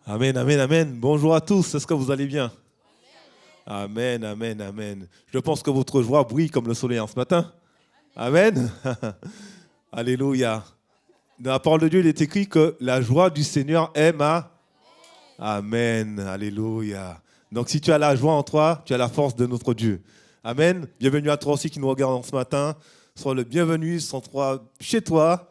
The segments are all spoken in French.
Amen, amen, amen. Bonjour à tous, est-ce que vous allez bien? Amen, amen, amen. Je pense que votre joie brille comme le soleil en ce matin. Amen. Alléluia. Dans la parole de Dieu, il est écrit que la joie du Seigneur est ma... Amen, alléluia. Donc si tu as la joie en toi, tu as la force de notre Dieu. Amen. Bienvenue à toi aussi qui nous regarde en ce matin. Sois le bienvenu, sois chez toi.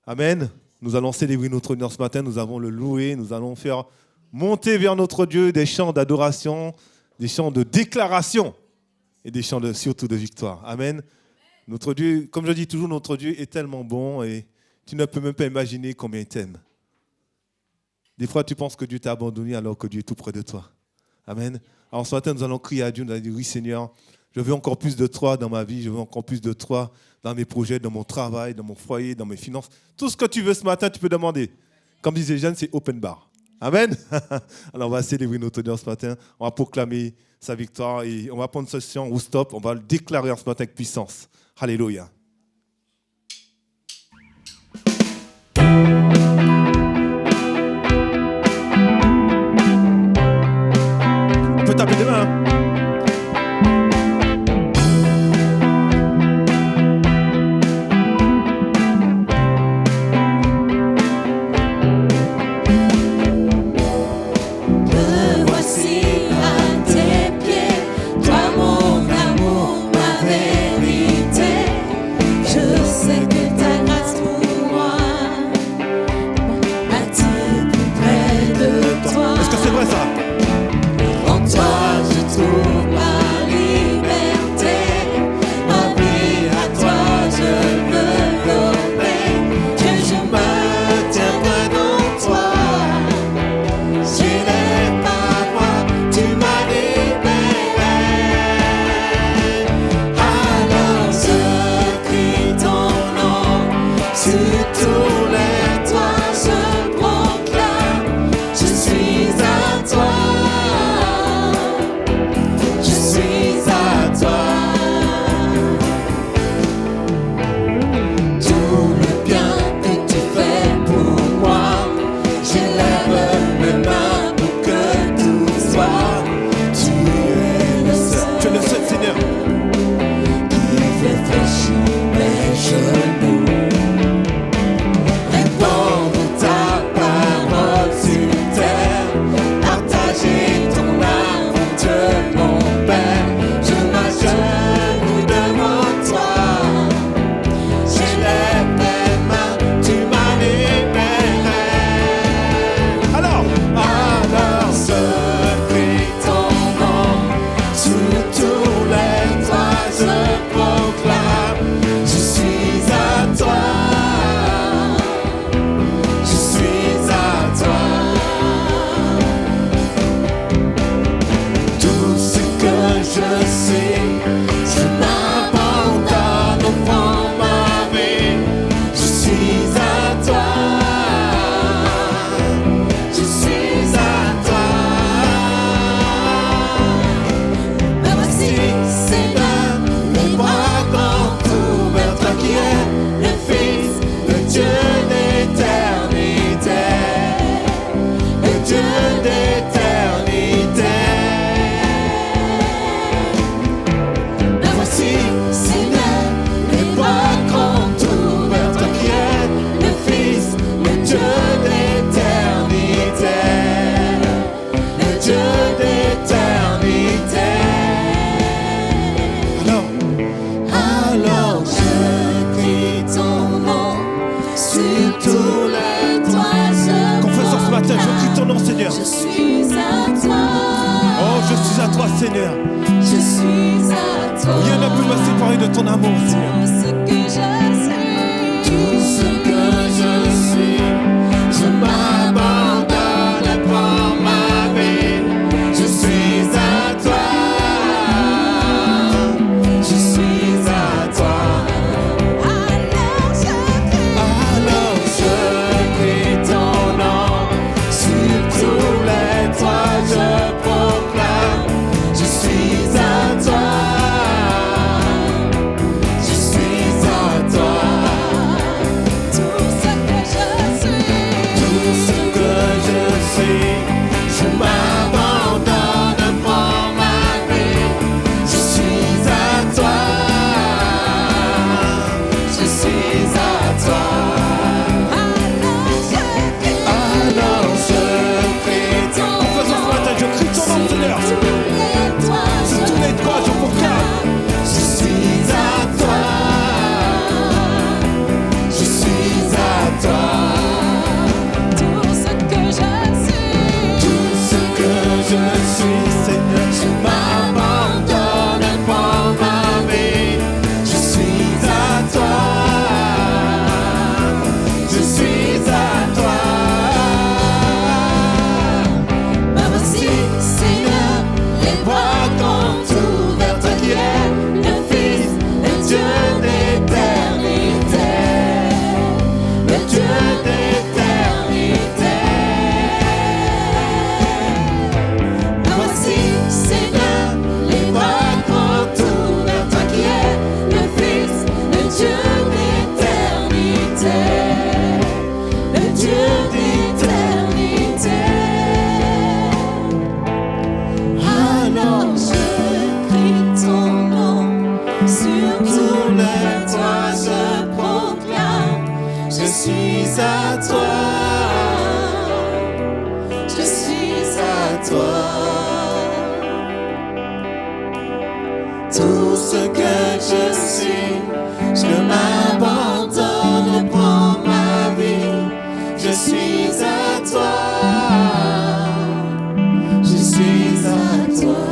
Amen. Nous allons célébrer notre Dieu ce matin, nous allons le louer, nous allons faire monter vers notre Dieu des chants d'adoration, des chants de déclaration et des chants surtout de victoire. Amen. Notre Dieu, comme je dis toujours, notre Dieu est tellement bon et tu ne peux même pas imaginer combien il t'aime. Des fois, tu penses que Dieu t'a abandonné alors que Dieu est tout près de toi. Amen. Alors ce matin, nous allons crier à Dieu, nous allons dire, oui Seigneur, je veux encore plus de toi dans ma vie, je veux encore plus de toi dans mes projets, dans mon travail, dans mon foyer, dans mes finances. Tout ce que tu veux ce matin, tu peux demander. Comme disait Jeanne, c'est open bar. Amen. Alors on va célébrer notre Dieu ce matin, on va proclamer sa victoire et on va prendre ce chant ou stop, on va le déclarer ce matin avec puissance. Alléluia. On peut taper des mains. Seigneur. Je suis à toi. Rien ne peut me séparer de ton amour, Seigneur. Tout ce que je suis, tout ce que je suis, je m'abandonne pour ma vie. Je suis à toi. Je suis à toi. Alors je crie ton nom sur tous les toits. Je proclame. Je suis à toi. Je suis suis Seigneur. Je m'abandonne pour ma vie. Je suis à toi. Je suis à toi. Me voici, Seigneur, les bras grands ouverts, toi qui es le Fils, le Dieu d'éternité, le Dieu d'éternité. Me voici, Seigneur, les bras grands ouverts, toi qui es le Fils, le Dieu d'éternité, le Dieu d'éternité. Alors je crie ton nom, sur tous les toits je proclame, Je suis à toi. je suis à toi. Tout ce que je suis, je m'abandonne pour ma vie. Je suis à toi. Je suis à toi.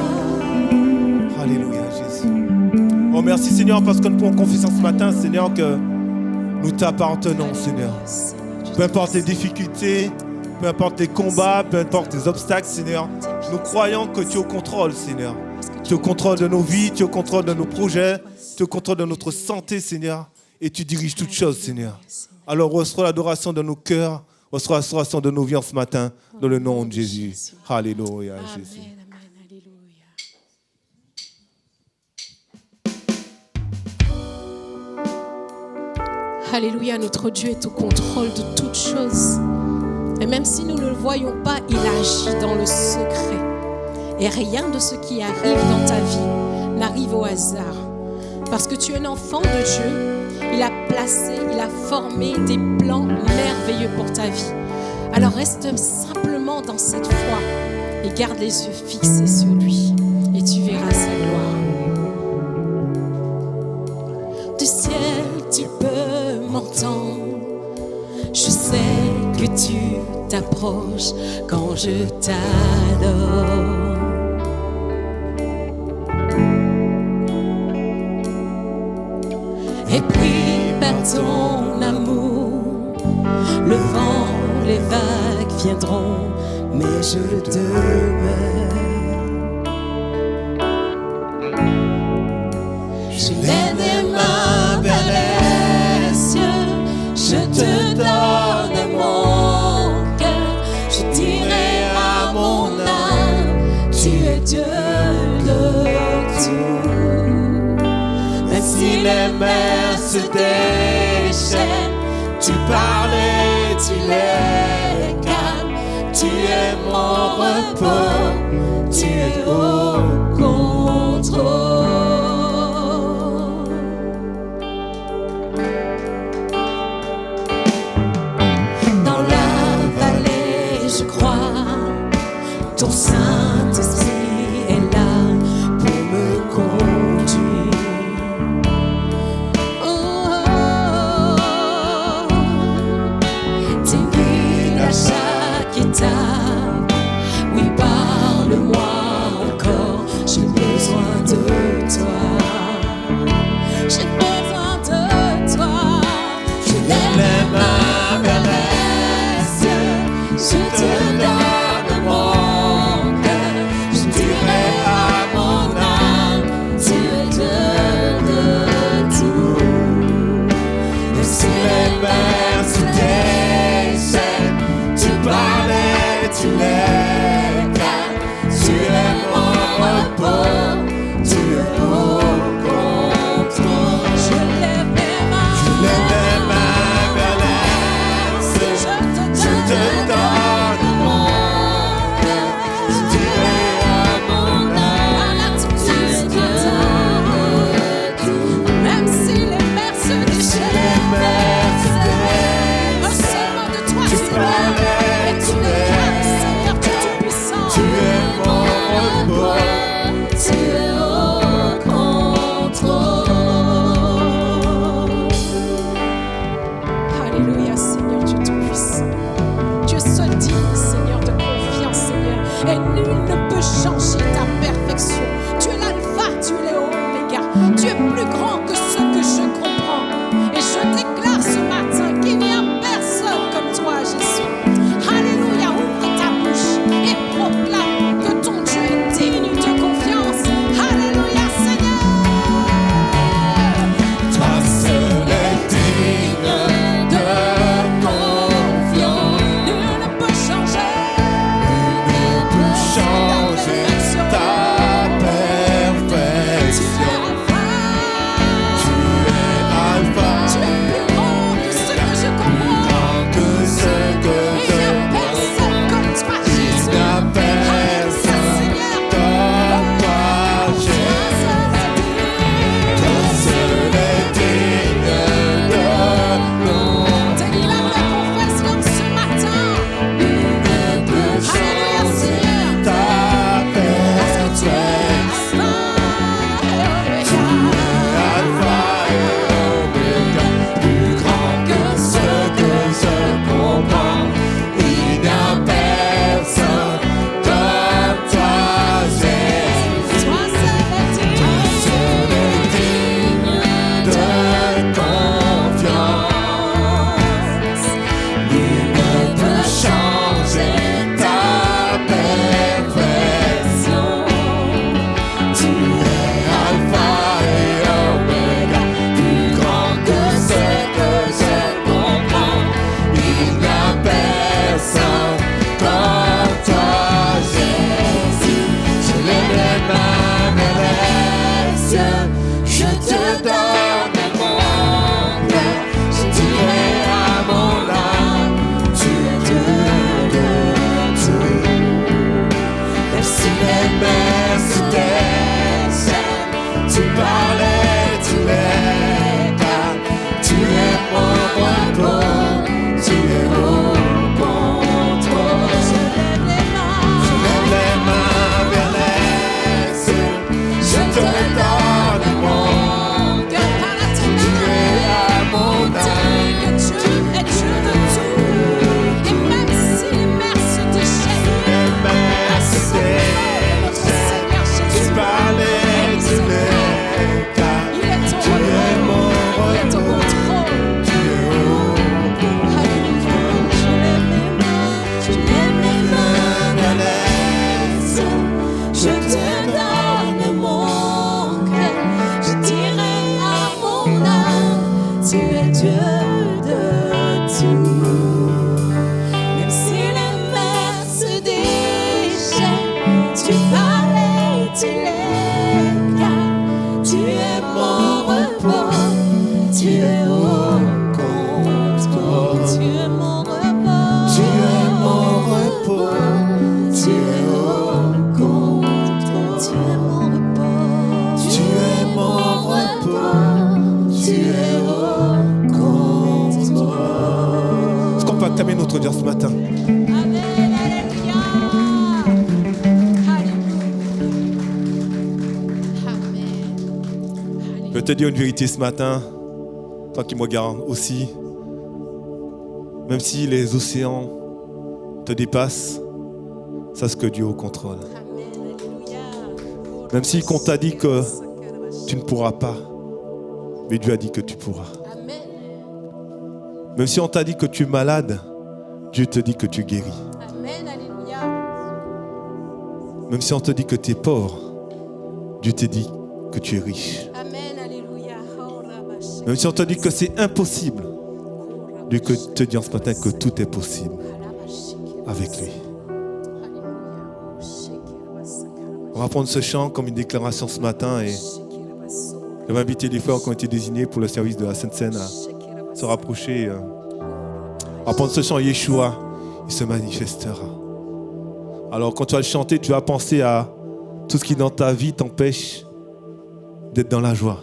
Alléluia, Jésus. Oh, merci Seigneur, parce que nous pouvons confesser ce matin, Seigneur, que nous t'appartenons, Seigneur. Peu importe les difficultés, peu importe les combats, peu importe les obstacles, Seigneur, nous croyons que tu es au contrôle, Seigneur. Tu es au contrôle de nos vies, tu es au contrôle de nos projets, tu es au contrôle de notre santé, Seigneur, et tu diriges toutes choses, Seigneur. Alors reçois l'adoration de nos cœurs, reçois l'adoration de nos vies en ce matin, dans le nom de Jésus. Alléluia, Jésus. Amen, amen, alléluia. Alléluia, notre Dieu est au contrôle de toutes choses. Et même si nous ne le voyons pas, il agit dans le secret. Et rien de ce qui arrive dans ta vie n'arrive au hasard. Parce que tu es un enfant de Dieu, il a placé, il a formé des plans merveilleux pour ta vie. Alors reste simplement dans cette foi et garde les yeux fixés sur lui. Et tu verras sa gloire. Du ciel, tu peux m'entendre. Je sais que tu t'approches quand je t'adore. Et puis par ton amour, le vent, les vagues viendront, mais je demeure. Je lève les mains vers les cieux, je te donne mon cœur, je dirai à mon âme, tu es Dieu de tout. Même si les mers se déchaînent, tu parles et tu les calmes, tu es mon repos, tu es au contrôle. Dans la vallée, je crois, ton Saint-Esprit est là pour me conduire. T'es guide à chaque étape. Oui, parle-moi encore. J'ai besoin de toi. J'ai besoin de toi. Je lève les mains vers les cieux. Je te donne mon cœur. Je dirai à mon âme, tu es Dieu de tout. Même si les mers se déchaînent, tu parles et tu les calmes. Tu es mon repos, tu es au contrôle. Je lève mes mains. Je lève les mains vers les cieux. Je te donne mon cœur. Je dirai à mon âme, tu es Dieu de tout. Même si les mers se déchaînent, seulement de toi tu parles et tu les calmes, Seigneur. acclamez notre Dieu ce matin. Amen. Alléluia. Amen. Je vais te dire une vérité ce matin, toi qui me regardes aussi. Même si les océans te dépassent, sache que Dieu est au contrôle. Amen. Alléluia. Même si on t'a dit que tu ne pourras pas, mais Dieu a dit que tu pourras. Amen. Même si on t'a dit que tu es malade, Dieu te dit que tu guéris. Amen. Alléluia. Même si on te dit que tu es pauvre, Dieu te dit que tu es riche. Amen. Alléluia. Oh, Rabash. Même si on te dit que c'est impossible, Dieu te dit en ce matin que tout est possible avec lui. On va prendre ce chant comme une déclaration ce matin et je vais inviter les frères qui ont été désignés pour le service de la Sainte-Seine à se rapprocher. On va prendre ce chant Yeshua, il se manifestera. Alors quand tu vas le chanter, tu vas penser à tout ce qui dans ta vie t'empêche d'être dans la joie.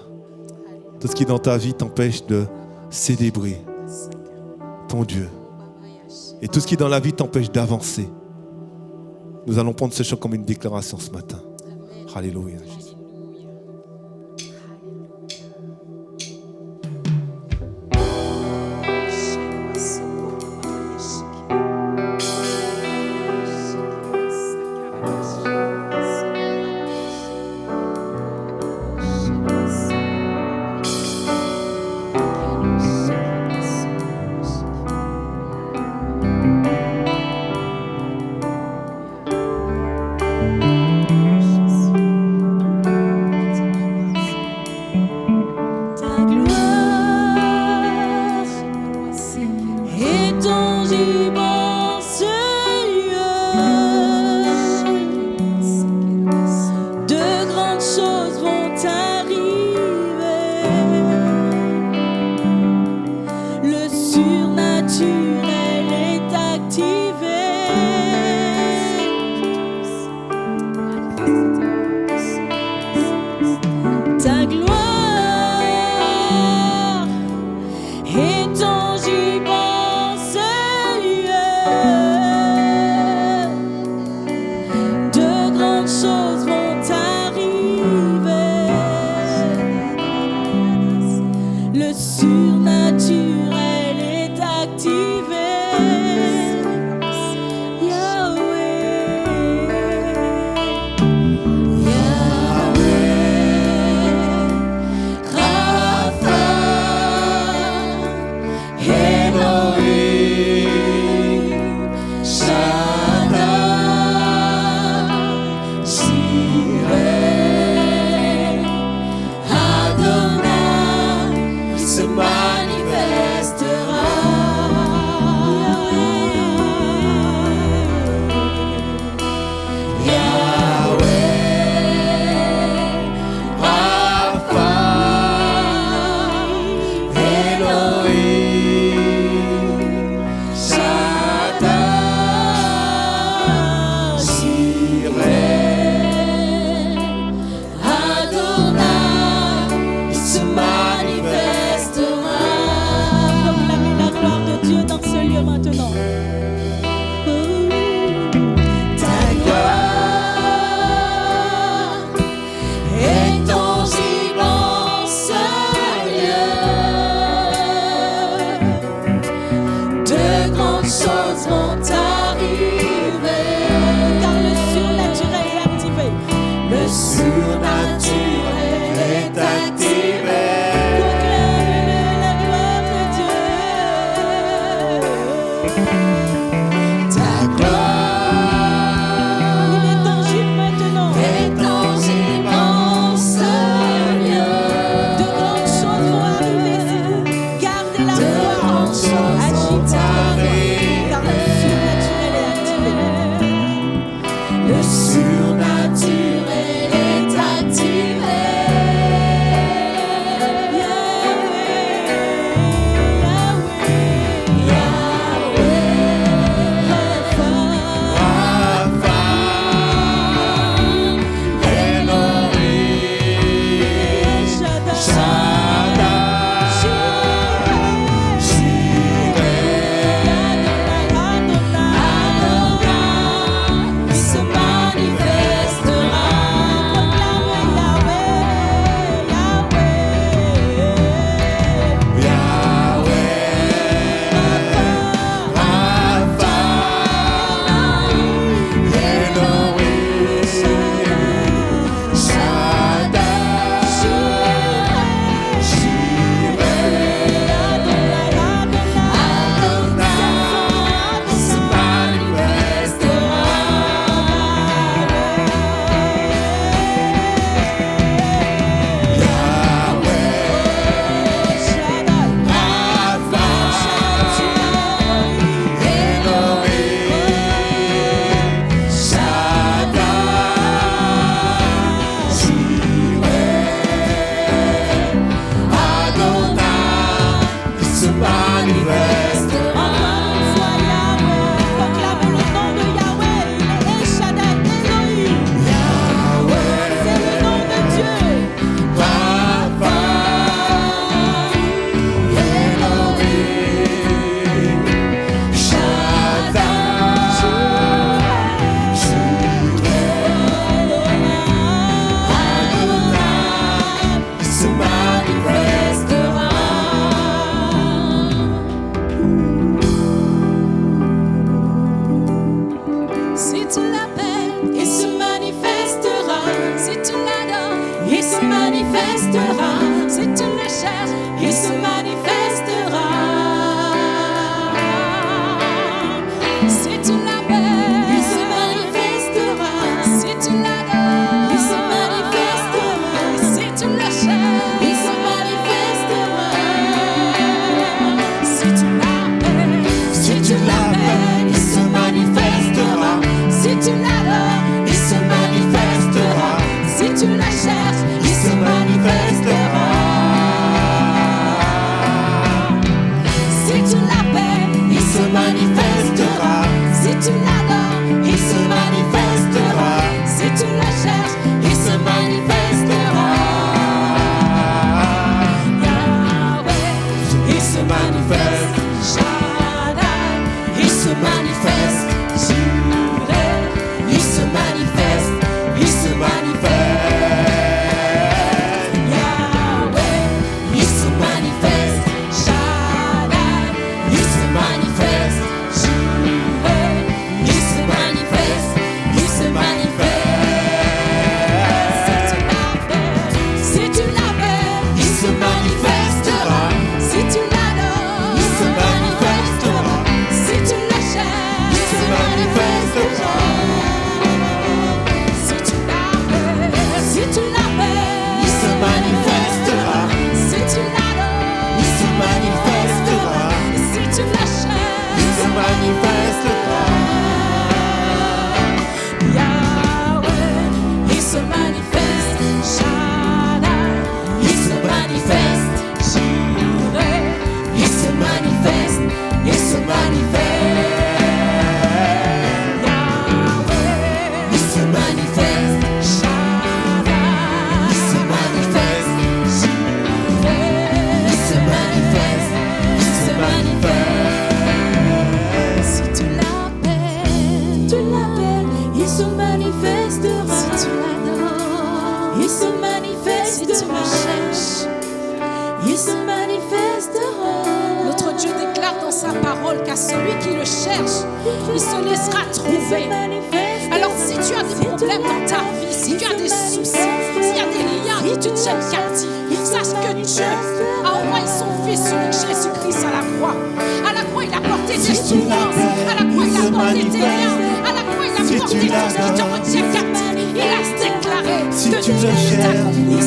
Tout ce qui dans ta vie t'empêche de célébrer ton Dieu. Et tout ce qui dans la vie t'empêche d'avancer. Nous allons prendre ce chant comme une déclaration ce matin. Alléluia. Jésus. tu l'appelles, il se manifestera. Si tu l'adores, il se manifestera. Si tu le cherches, il se manifestera. Si tu l'appelles, il se manifestera. Si tu l'adores, il se manifestera. Si tu le cherches, il se manifestera. Si tu l'appelles, Si tu l'appelles, il se manifestera. si tu l'adores, Il se manifestera. si tu la cherches, Il se manifestera. si tu l'appelles, Il se manifestera. si tu l'adores, Il se manifestera. si tu la cherches, Il se manifestera. Yahweh, Il se manifeste. Shaddai, Il se manifeste. Jireh, Il se manifeste. Il se manifeste. Yahweh, Il se manifeste. Shaddai, Il se manifeste. Jireh, Il se manifeste. Il se manifeste. si tu l'appelles, Il se manifestera. si tu l'adores, Il se manifestera. si tu la cherches, Il se manifestera. si tu l'appelles, si tu l'appelles, Il se manifestera. si tu l'adores, Il se manifestera. si tu la cherches, Il se manifestera. Yahweh, il se manifeste, Shaddai, Il se manifeste. Jireh, Il se manifeste. Il se manifeste. Yahweh, Il se manifeste. Shaddai, Il se manifeste. Jireh, Il se manifeste. Il se manifeste. si tu l'appelles, Il se manifestera. si tu l'adores, Il se si tu manifestera. le cherches. Il se manifestera. Notre Dieu déclare dans sa parole qu'à celui qui le cherche, il se laissera trouver. Alors si tu as des problèmes dans ta vie, si tu as des soucis, s'il y a des liens qui te tiennent captif, sache que Dieu a envoyé son Fils unique Jésus-Christ à la croix. À la croix, il a porté tes souffrances. À la croix, il a porté tes liens. À la croix, il a porté tout ce qui te retient captif. Il a déclaré Si que tu Dieu le est cherches, accompli. Le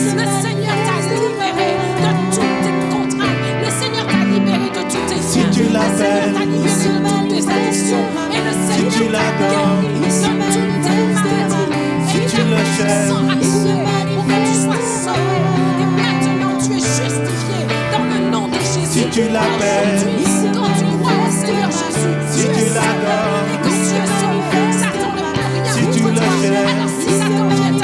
Seigneur t'a libéré de toutes tes contraintes. Le Seigneur t'a libéré de toutes tes Si liens. tu Le Seigneur l'appelles, t'a libéré de toutes tes addictions. Et le Si Seigneur tu t'a l'adores, guéri de toutes tes maladies. Si Et tu il a le pris son cherches, sang à couler pour que tu sois sauvé. Et maintenant tu es justifié dans le nom de Jésus. Si tu l'appelles, Aujourd'hui, quand tu crois au Seigneur Jésus, Si tu tu es sauvé. l'adores, Et quand tu es sauvé, Satan ne peut rien Si tu contre le toi. cherches, Alors si Satan vient te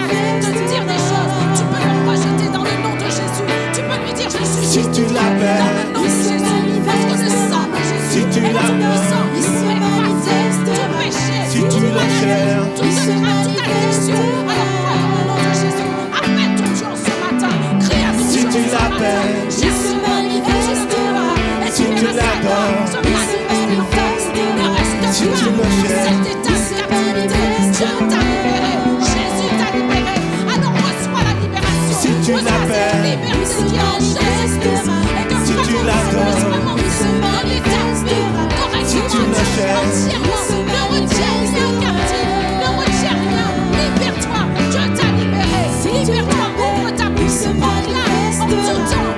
dire des choses, tu peux le rejeter dans le nom de Jésus. Tu peux lui dire je suis Si tu justifié l'appelles, dans le nom de Jésus. Parce que le sang de Jésus Si tu est tout l'appelles, puissant. Il peut effacer tout péché, Si tu toute le maladie, cherches, toute crainte, toute addiction. Alors crois dans le nom de Jésus. Appelle ton Dieu en ce matin. Crie à ton Si Dieu tu en ce matin. l'appelles, Jésus manifeste. Et Si tu l'adores, se manifeste. Ne reste Si pas tu le dans cherches, cet état de captivité. Dieu t'a libéré. Jésus t'a libéré. Alors reçois la libération. Si tu Reçois cette l'appelles, liberté qui est en Jésus-Christ. Et que Si tu l'adores, dans l'état correct. Si tu le cherches, Ne retiens rien captif. Ne retiens rien. Libère-toi. Dieu t'a libéré. Libère-toi. Ouvre ta bouche. Proclame en tout temps.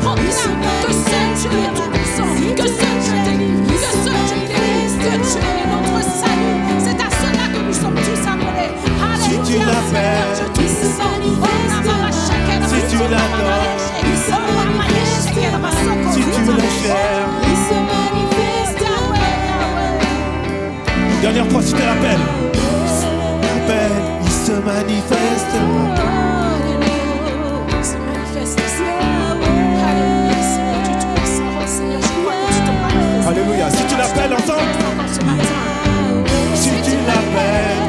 Proclame que seul Dieu est tout puissant. Que seul Dieu délivre. Que seul Dieu guérit. Que Dieu est notre salut. C'est à cela que nous sommes tous appelés. Si tu Alléluia. l'appelles, Dieu Tout-Puissant. Si tu l'adores, Si tu le cherches, dernière fois si tu l'appelles, appelle, il se manifeste. Il se manifeste ici. Alléluia, Seigneur Dieu Tout-Puissant. Oh Seigneur, je crois que tu te manifestes. Alléluia. Si tu l'appelles ensemble, Encore ce matin. si tu l'appelles,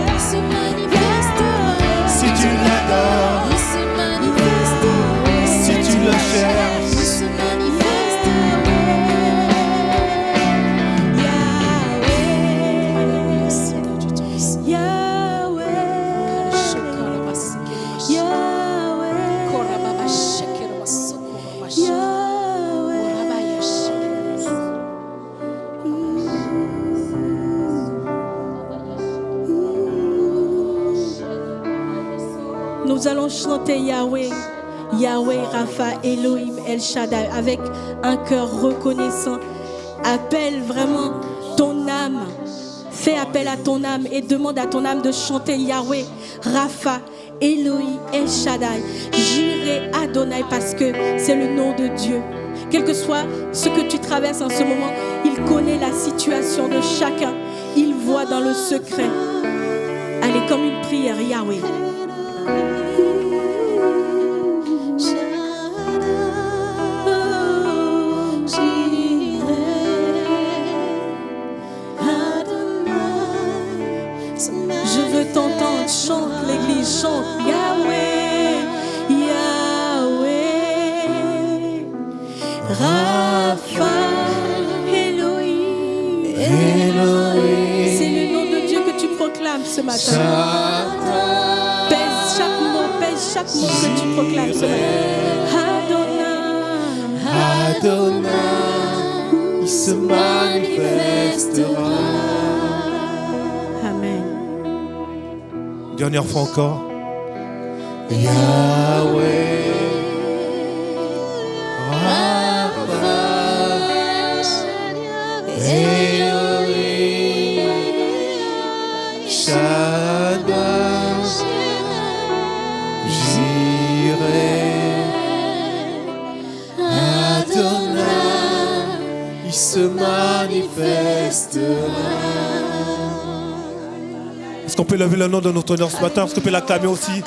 si tu l'adores, si tu le cherches, Alléluia, Seigneur Dieu Nous allons chanter Yahweh, Yahweh, Rapha, Elohim, El Shaddai, avec un cœur reconnaissant. Appelle vraiment ton âme. Fais appel à ton âme et demande à ton âme de chanter Yahweh, Rapha, Elohim, El Shaddai, Jireh, Adonai, parce que c'est le nom de Dieu. Quel que soit ce que tu traverses en ce moment, il connaît la situation de chacun. Il voit dans le secret. Allez, comme une prière, Yahweh. Je veux t'entendre, chante l'église, chante Yahweh, Yahweh, Rapha, Elohim, Elohim. C'est le nom de Dieu que tu proclames ce matin. Pèse chaque mot que tu proclames ce matin. Adonai, il se manifestera. Amen. Dernière fois encore. Yahweh, Rapha, Elohim, Shaddai, Jireh, Adonai, il se manifestera. Est-ce qu'on peut lever le nom de notre Seigneur ce matin? Est-ce qu'on peut l'acclamer aussi?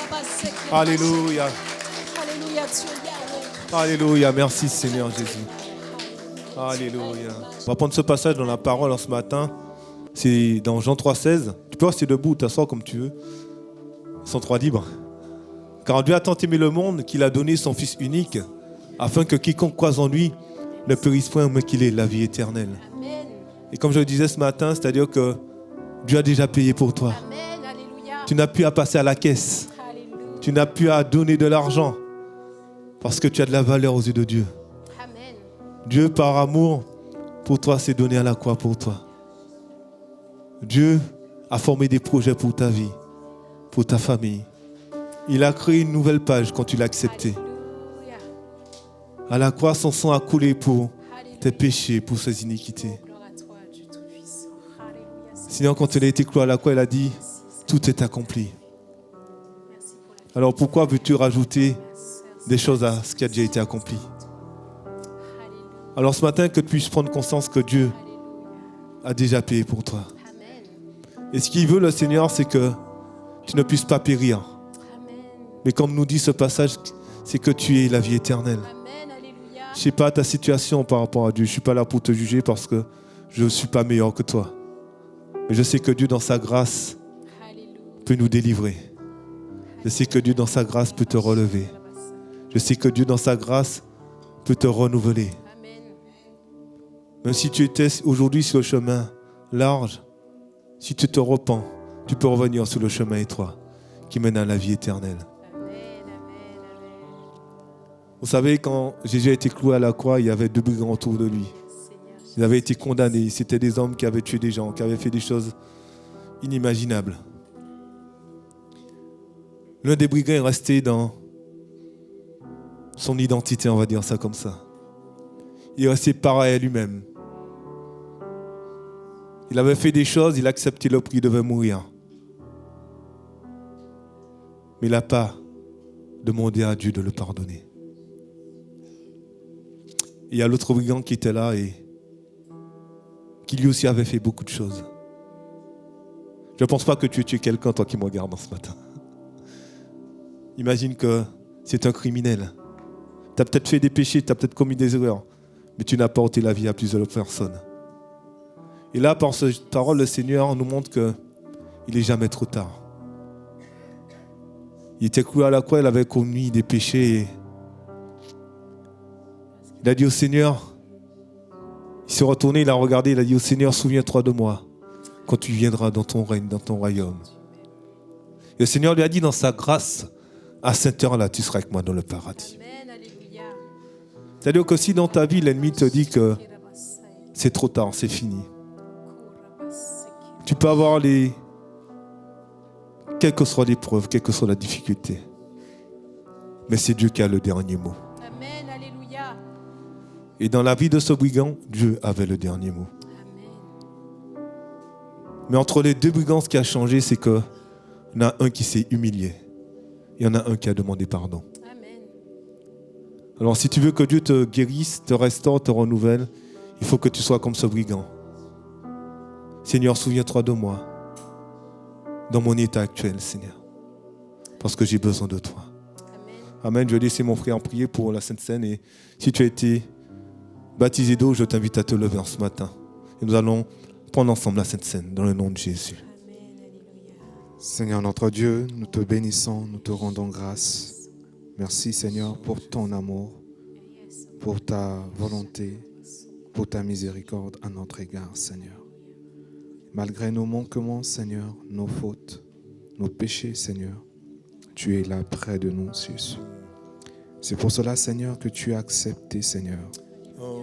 Alléluia. Alléluia, Dieu, Yahweh. Alléluia. Merci Seigneur Jésus. Alléluia. On va prendre ce passage dans la parole en ce matin. C'est dans Jean 3,16. Tu peux rester debout ou t'asseoir comme tu veux. Ils sont trois libres. Car Dieu a tant aimé le monde qu'il a donné son Fils unique, afin que quiconque croise en lui ne périsse point, mais qu'il ait la vie éternelle. Amen. Et comme je le disais ce matin, c'est-à-dire que Dieu a déjà payé pour toi. Amen. Alléluia. Tu n'as plus à passer à la caisse. Alléluia. Tu n'as plus à donner de l'argent. Parce que tu as de la valeur aux yeux de Dieu. Amen. Dieu, par amour, pour toi, s'est donné à la croix pour toi. Dieu a formé des projets pour ta vie, pour ta famille. Il a créé une nouvelle page quand tu l'as accepté. Alléluia. À la croix, son sang a coulé pour tes péchés, pour ses iniquités. Gloire à toi, Dieu Tout-Puissant. Alléluia. Sinon, quand il a été cloué à la croix, il a dit, tout est accompli. Alors pourquoi veux-tu rajouter des choses à ce qui a déjà été accompli? Alors ce matin, que tu puisses prendre conscience que Dieu a déjà payé pour toi. Et ce qu'il veut, le Seigneur, c'est que tu ne puisses pas périr. Mais comme nous dit ce passage, c'est que tu aies la vie éternelle. Je ne sais pas ta situation par rapport à Dieu. Je ne suis pas là pour te juger parce que je ne suis pas meilleur que toi. Mais je sais que Dieu, dans sa grâce, peut nous délivrer. Je sais que Dieu, dans sa grâce, peut te relever. Je sais que Dieu, dans sa grâce, peut te renouveler. Même si tu étais aujourd'hui sur le chemin large, si tu te repens, tu peux revenir sur le chemin étroit qui mène à la vie éternelle. Vous savez, quand Jésus a été cloué à la croix, il y avait deux brigands autour de lui. Ils avaient été condamnés. C'était des hommes qui avaient tué des gens, qui avaient fait des choses inimaginables. L'un des brigands est resté dans son identité, on va dire ça comme ça. Il est resté pareil à lui-même. Il avait fait des choses, il a accepté le prix, il devait mourir. Mais il n'a pas demandé à Dieu de le pardonner. Il y a l'autre brigand qui était là et qui lui aussi avait fait beaucoup de choses. Je ne pense pas que tu aies tué quelqu'un, toi qui me regardes ce matin. Imagine que c'est un criminel. Tu as peut-être fait des péchés, tu as peut-être commis des erreurs, mais tu n'as pas ôté la vie à plusieurs personnes. Et là, par cette parole, le Seigneur nous montre qu'il n'est jamais trop tard. Il était cloué à la croix, il avait commis des péchés. Et il a dit au Seigneur, il s'est retourné, il a regardé, il a dit au Seigneur, souviens-toi de moi quand tu viendras dans ton règne, dans ton royaume. Et le Seigneur lui a dit dans sa grâce, à cette heure-là, tu seras avec moi dans le paradis. C'est-à-dire que si dans ta vie, l'ennemi te dit que c'est trop tard, c'est fini. Tu peux avoir quelles que soient les preuves, quelle que soit la difficulté. mais c'est Dieu qui a le dernier mot. Amen. Alléluia. Et dans la vie de ce brigand, Dieu avait le dernier mot. Amen. Mais entre les deux brigands, ce qui a changé, c'est qu'il y en a un qui s'est humilié. Il y en a un qui a demandé pardon. Amen. Alors si tu veux que Dieu te guérisse, te restaure, te renouvelle, il faut que tu sois comme ce brigand. Seigneur, souviens-toi de moi, dans mon état actuel, Seigneur, parce que j'ai besoin de toi. Amen. Amen. Je vais laisser mon frère prier pour la Sainte Seine. Et si tu as été baptisé d'eau, je t'invite à te lever en ce matin. Et nous allons prendre ensemble la Sainte Seine dans le nom de Jésus. Amen. Alléluia. Seigneur notre Dieu, nous te bénissons, nous te rendons grâce. Merci Seigneur pour ton amour, pour ta volonté, pour ta miséricorde à notre égard, Seigneur. Malgré nos manquements, Seigneur, nos fautes, nos péchés, Seigneur, tu es là près de nous, Jésus. C'est pour cela, Seigneur, que tu as accepté, Seigneur,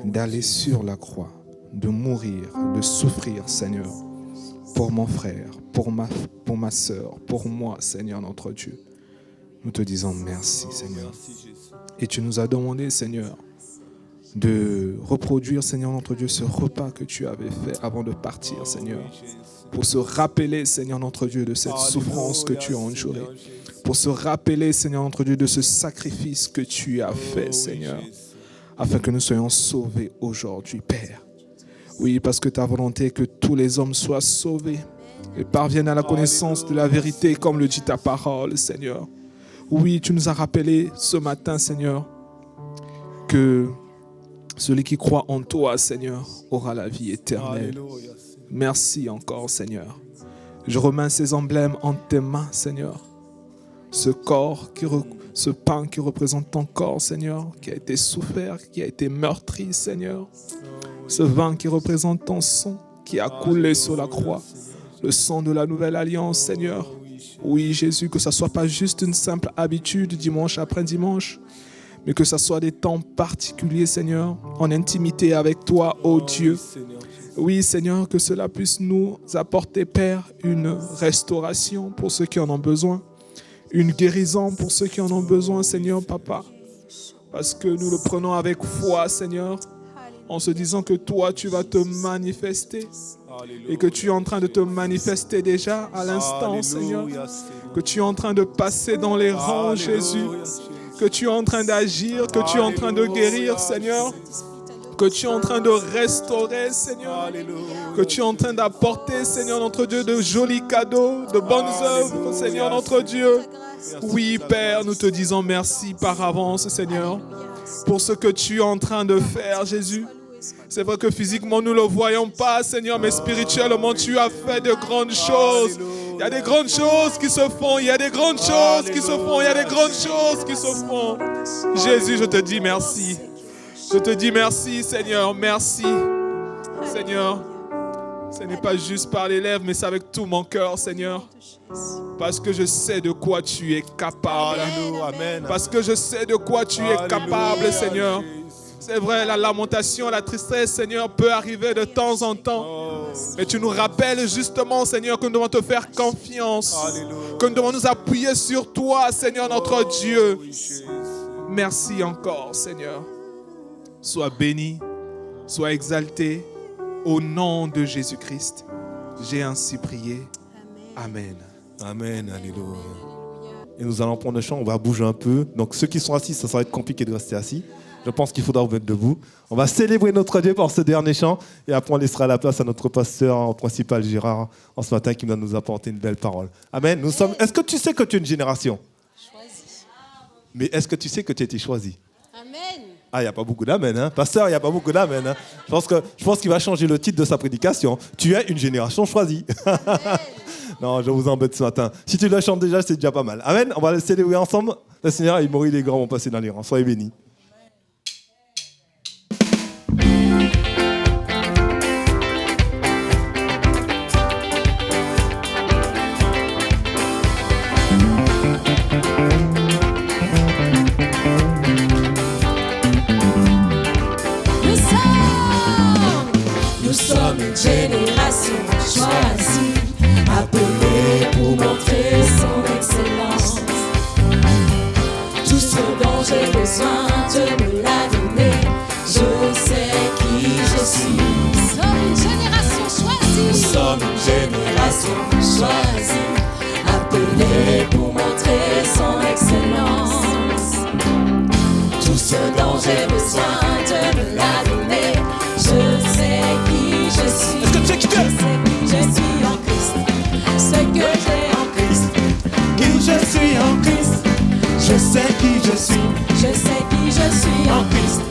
d'aller sur la croix, de mourir, de souffrir, Seigneur, pour mon frère, pour ma sœur, pour moi, Seigneur notre Dieu. Nous te disons merci, Seigneur. Et tu nous as demandé, Seigneur, de reproduire, Seigneur notre Dieu, ce repas que tu avais fait avant de partir, Seigneur, pour se rappeler, Seigneur notre Dieu, de cette souffrance que tu as endurée, pour se rappeler, Seigneur notre Dieu, de ce sacrifice que tu as fait, Seigneur, afin que nous soyons sauvés aujourd'hui, Père. Oui, parce que ta volonté est que tous les hommes soient sauvés et parviennent à la connaissance de la vérité, comme le dit ta parole, Seigneur. Oui, tu nous as rappelé ce matin, Seigneur, que celui qui croit en toi, Seigneur, aura la vie éternelle. Merci encore, Seigneur. Je remets ces emblèmes en tes mains, Seigneur. Ce pain qui représente ton corps, Seigneur, qui a été souffert, qui a été meurtri, Seigneur. Ce vin qui représente ton sang, qui a coulé sur la croix. Le sang de la nouvelle alliance, Seigneur. Oui, Jésus, que ce ne soit pas juste une simple habitude dimanche après dimanche, mais que ce soit des temps particuliers, Seigneur, en intimité avec toi, ô Dieu. Oui, Seigneur, que cela puisse nous apporter, Père, une restauration pour ceux qui en ont besoin, une guérison pour ceux qui en ont besoin, Seigneur, Papa, parce que nous le prenons avec foi, Seigneur, en se disant que toi, tu vas te manifester et que tu es en train de te manifester déjà à l'instant, Seigneur, que tu es en train de passer dans les rangs, Jésus, que tu es en train d'agir, que tu es en train de guérir, Seigneur, que tu es en train de restaurer, Seigneur, que tu es en train d'apporter, Seigneur notre Dieu, de jolis cadeaux, de bonnes œuvres, Seigneur notre Dieu. Oui, Père, nous te disons merci par avance, Seigneur, pour ce que tu es en train de faire, Jésus. C'est vrai que physiquement, nous ne le voyons pas, Seigneur, mais spirituellement, tu as fait de grandes choses. Il y a des grandes choses qui se font, il y a des grandes choses qui se font, il y a des grandes choses qui se font. Jésus, je te dis merci. Je te dis merci, Seigneur, merci. Seigneur, ce n'est pas juste par les lèvres, mais c'est avec tout mon cœur, Seigneur. Parce que je sais de quoi tu es capable. Parce que je sais de quoi tu es capable, Seigneur. C'est vrai, la lamentation, la tristesse, Seigneur, peut arriver de temps en temps. Mais tu nous rappelles justement, Seigneur, que nous devons te faire confiance. Que nous devons nous appuyer sur toi, Seigneur, notre Dieu. Merci encore, Seigneur. Sois béni, sois exalté. Au nom de Jésus-Christ, j'ai ainsi prié. Amen. Amen, alléluia. Et nous allons prendre le chant, on va bouger un peu. Donc ceux qui sont assis, ça va être compliqué de rester assis. Je pense qu'il faudra vous mettre debout. On va célébrer notre Dieu par ce dernier chant. Et après, on laissera la place à notre pasteur principal, Gérard, en ce matin, qui va nous apporter une belle parole. Amen. Nous sommes... Est-ce que tu sais que tu es une génération? Choisi. Mais est-ce que tu sais que tu as été choisi? Amen. Ah, il n'y a pas beaucoup d'amen, hein? Pasteur, il n'y a pas beaucoup d'amen. Hein? Je pense qu'il va changer le titre de sa prédication. Tu es une génération choisie. Non, je vous embête ce matin. Si tu le chantes déjà, c'est déjà pas mal. Amen. On va le célébrer ensemble. Le Seigneur et Maurice les grands vont passer dans les rangs. Soyez bénis. Nous sommes une génération choisie, appelée pour montrer son excellence. Tous dont j'ai besoin, Dieu me l'a donné. Je sais qui je suis. Nous sommes une génération choisie. Nous sommes une génération choisie, appelée pour montrer son excellence. Tout ce dont j'ai besoin, Dieu me l'a donné. Je sais qui je suis. Est-ce que tu sais qui tu es? Je sais qui je suis en Christ. Ce que j'ai en Christ. Qui je suis en Christ. Je sais qui je suis. Je sais qui je suis en Christ.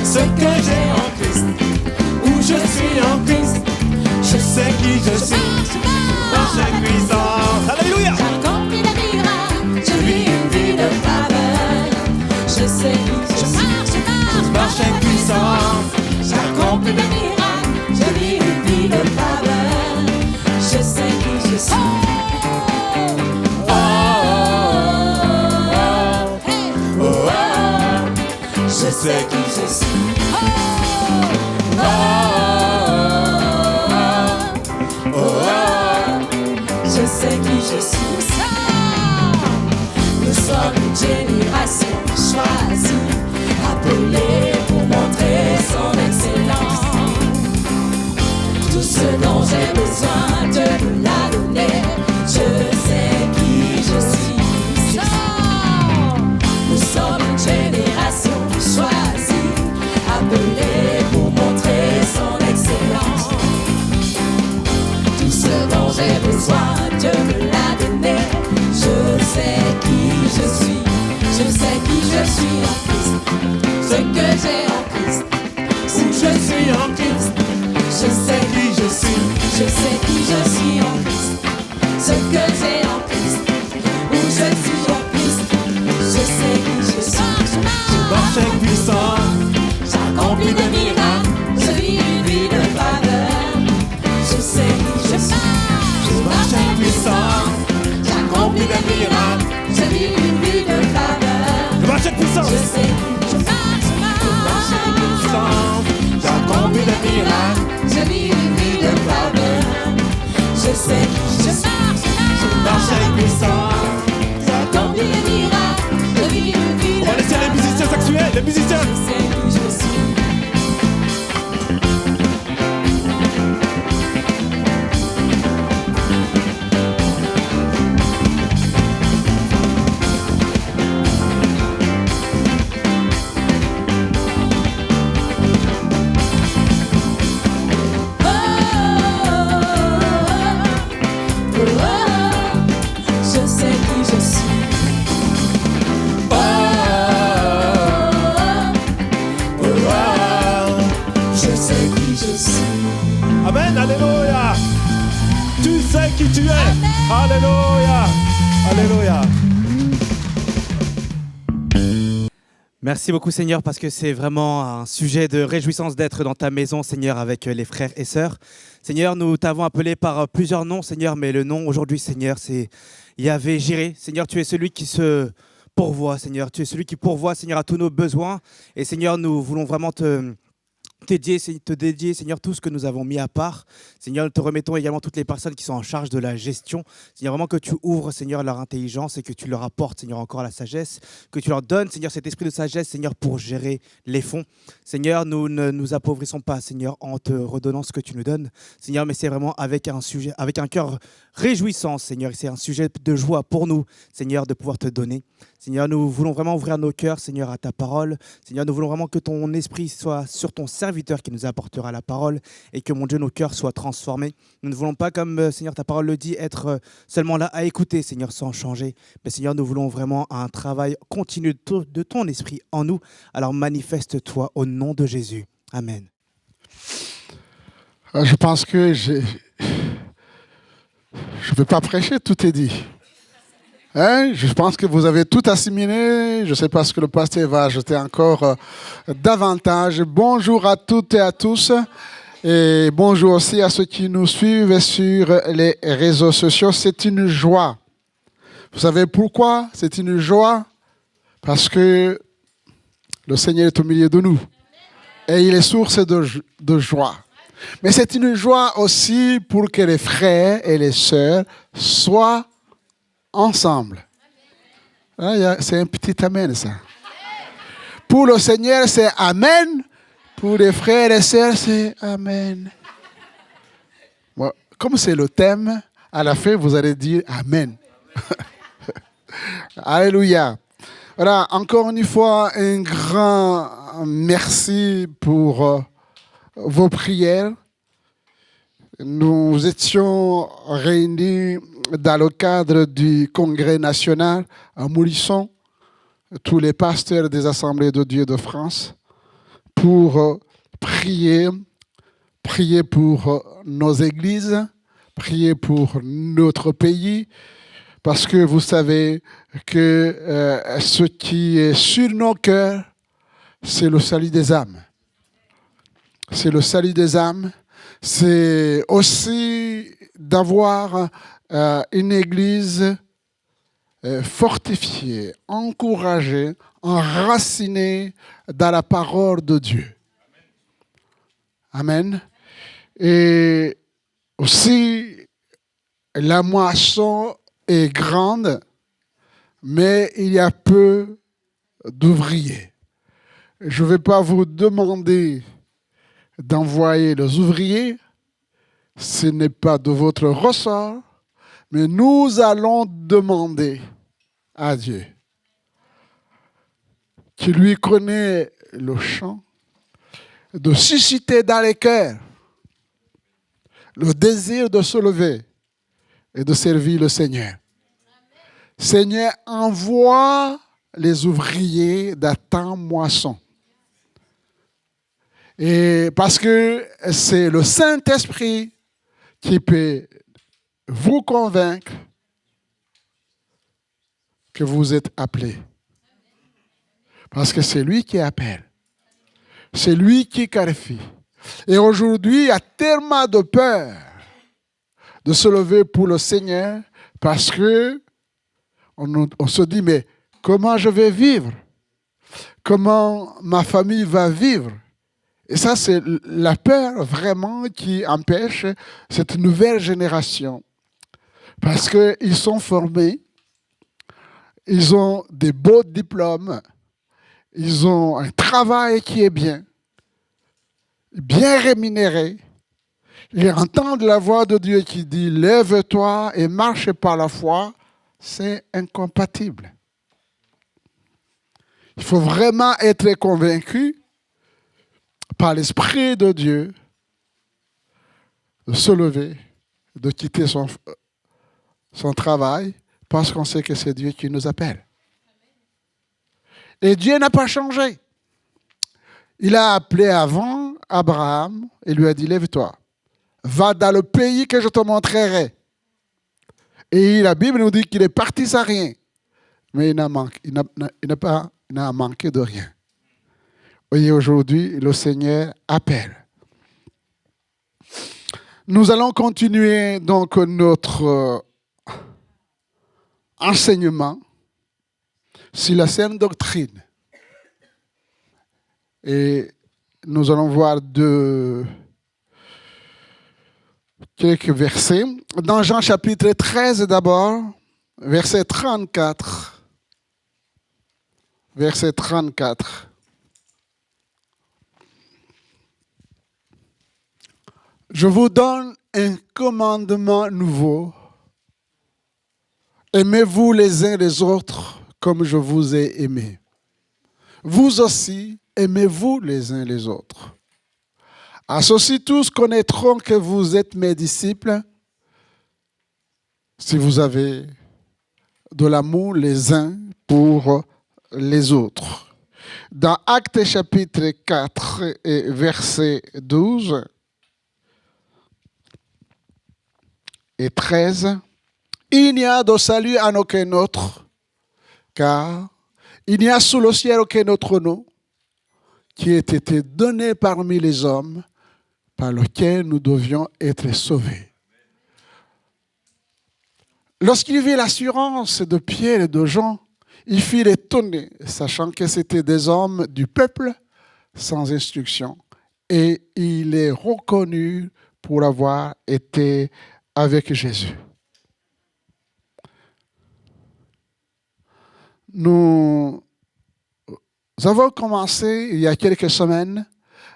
Ce que j'ai en Christ. Où je suis en Christ. Je sais qui je suis. Marche avec puissance. Alléluia. J'accomplis des miracles, je vis une vie de faveur. Je sais qui je suis. Marche avec puissance. J'accomplis des miracles, je vis une vie de faveur. Je sais qui je suis. Je sais qui je suis. Je sais qui je suis. Nous sommes une génération choisie, appelée pour montrer son excellence. Tout ce dont j'ai besoin, Dieu me l'a donné. Je sais qui je suis. Nous sommes une génération choisie, appelée pour montrer son excellence. Tout ce dont j'ai besoin, Dieu me l'a donné. Je sais qui je suis. Je sais qui je suis en Christ. Ce que j'ai en Christ. Où je suis en Christ. Je sais qui je suis. Je sais qui je suis en Christ. Ce que j'ai en Christ. Où je suis en Christ. Je sais qui je suis. Marche avec puissance. J'accomplis des miracles. Je vis une vie de faveur. Je sais qui je suis. Je marche avec puissance. J'accomplis des miracles. Je vis une vie de faveur. Marche avec puissance. Je sais qui je marche avec puissance. J'accomplis des miracles. Je vis une vie de faveur. Je sais qui je Marche avec puissance. j'accomplis des miracles. Je vis une vie On va de laisser les musiciens s'actuer, les musiciens. Je sais qui je suis. Je sais qui je suis. Je sais qui je suis. Amen, alléluia. Tu sais qui tu es. Alléluia. Alléluia. Merci beaucoup Seigneur parce que c'est vraiment un sujet de réjouissance d'être dans ta maison Seigneur avec les frères et sœurs. Seigneur, nous t'avons appelé par plusieurs noms Seigneur, mais le nom aujourd'hui Seigneur c'est Yahvé Jiré. Seigneur, tu es celui qui se pourvoit Seigneur, tu es celui qui pourvoit Seigneur à tous nos besoins. Et Seigneur, nous voulons vraiment te dédier, Seigneur, tout ce que nous avons mis à part. Seigneur, nous te remettons également toutes les personnes qui sont en charge de la gestion. Seigneur, vraiment que tu ouvres, Seigneur, leur intelligence et que tu leur apportes, Seigneur, encore la sagesse, que tu leur donnes, Seigneur, cet esprit de sagesse, Seigneur, pour gérer les fonds. Seigneur, nous ne nous appauvrissons pas, Seigneur, en te redonnant ce que tu nous donnes, Seigneur, mais c'est vraiment avec un cœur réjouissant, Seigneur. C'est un sujet de joie pour nous, Seigneur, de pouvoir te donner. Seigneur, nous voulons vraiment ouvrir nos cœurs, Seigneur, à ta parole. Seigneur, nous voulons vraiment que ton esprit soit sur ton serviteur qui nous apportera la parole et que, mon Dieu, nos cœurs soient transformés. Nous ne voulons pas, comme, Seigneur, ta parole le dit, être seulement là à écouter, Seigneur, sans changer. Mais, Seigneur, nous voulons vraiment un travail continu de ton esprit en nous. Alors, manifeste-toi au nom de Jésus. Amen. Je pense que je ne vais pas prêcher, tout est dit. Hein? Je pense que vous avez tout assimilé. Je ne sais pas ce que le pasteur va ajouter encore davantage. Bonjour à toutes et à tous. Et bonjour aussi à ceux qui nous suivent sur les réseaux sociaux. C'est une joie. Vous savez pourquoi c'est une joie? Parce que le Seigneur est au milieu de nous. Et il est source de joie. Mais c'est une joie aussi pour que les frères et les sœurs soient ensemble. Ah, c'est un petit amen, ça. Pour le Seigneur, c'est Amen. Pour les frères et sœurs, c'est Amen. Bon, comme c'est le thème, à la fin, vous allez dire Amen. Alléluia. Voilà, encore une fois, un grand merci pour vos prières. Nous étions réunis dans le cadre du Congrès national à Moulisson, tous les pasteurs des Assemblées de Dieu de France, pour prier pour nos églises, prier pour notre pays, parce que vous savez que ce qui est sur nos cœurs, c'est le salut des âmes. C'est le salut des âmes. C'est aussi d'avoir une église fortifiée, encouragée, enracinée dans la parole de Dieu. Amen. Et aussi, la moisson est grande, mais il y a peu d'ouvriers. Je ne vais pas vous demander d'envoyer les ouvriers, ce n'est pas de votre ressort, mais nous allons demander à Dieu, qui lui connaît le chant, de susciter dans les cœurs le désir de se lever et de servir le Seigneur. Seigneur, envoie les ouvriers dans ta moisson. Et parce que c'est le Saint-Esprit qui peut vous convaincre que vous êtes appelés. Parce que c'est lui qui appelle. C'est lui qui clarifie. Et aujourd'hui, il y a tellement de peur de se lever pour le Seigneur parce que on se dit, mais comment je vais vivre? Comment ma famille va vivre? Et ça, c'est la peur vraiment qui empêche cette nouvelle génération. Parce qu'ils sont formés, ils ont des beaux diplômes, ils ont un travail qui est bien rémunéré. Ils entendent la voix de Dieu qui dit « Lève-toi et marche par la foi », c'est incompatible. Il faut vraiment être convaincu par l'Esprit de Dieu de se lever, de quitter son travail, parce qu'on sait que c'est Dieu qui nous appelle. Et Dieu n'a pas changé. Il a appelé avant Abraham et lui a dit, lève-toi, va dans le pays que je te montrerai. Et la Bible nous dit qu'il est parti sans rien, mais il n'a manqué de rien. Et aujourd'hui, le Seigneur appelle. Nous allons continuer donc notre enseignement sur la saine doctrine. Et nous allons voir quelques versets. Dans Jean chapitre 13 d'abord, verset 34. Verset 34. Je vous donne un commandement nouveau. Aimez-vous les uns les autres comme je vous ai aimé. Vous aussi, aimez-vous les uns les autres. À ceci, tous connaîtront que vous êtes mes disciples si vous avez de l'amour les uns pour les autres. Dans Actes chapitre 4 et verset 12 et 13, il n'y a de salut en aucun autre, car il n'y a sous le ciel aucun autre nom qui ait été donné parmi les hommes par lequel nous devions être sauvés. Lorsqu'il vit l'assurance de Pierre et de Jean, il fut étonné, sachant que c'étaient des hommes du peuple sans instruction, et il est reconnu pour avoir été avec Jésus. Nous Nous avons commencé il y a quelques semaines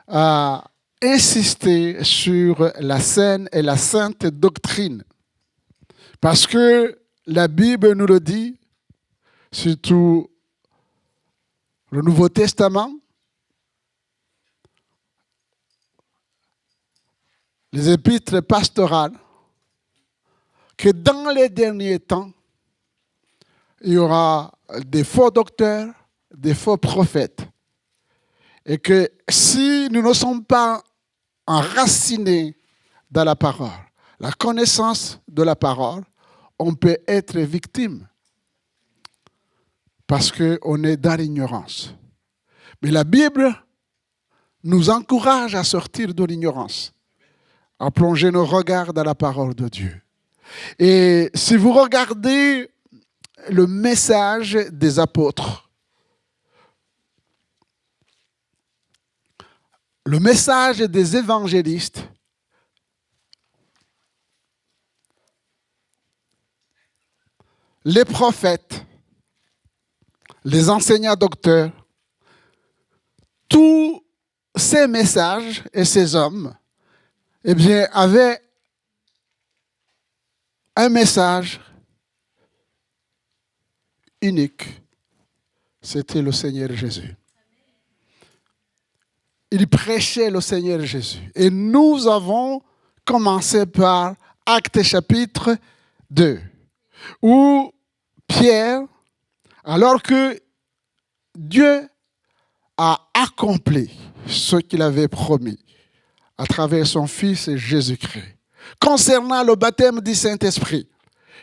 à insister sur la saine et la sainte doctrine. Parce que la Bible nous le dit, surtout le Nouveau Testament, les épîtres pastorales, que dans les derniers temps, il y aura des faux docteurs, des faux prophètes. Et que si nous ne sommes pas enracinés dans la parole, la connaissance de la parole, on peut être victime parce qu'on est dans l'ignorance. Mais la Bible nous encourage à sortir de l'ignorance, à plonger nos regards dans la parole de Dieu. Et si vous regardez le message des apôtres, le message des évangélistes, les prophètes, les enseignants docteurs, tous ces messages et ces hommes, eh bien, avaient un message unique. C'était le Seigneur Jésus. Il prêchait le Seigneur Jésus. Et nous avons commencé par Actes chapitre 2, où Pierre, alors que Dieu a accompli ce qu'il avait promis à travers son Fils Jésus-Christ, concernant le baptême du Saint-Esprit.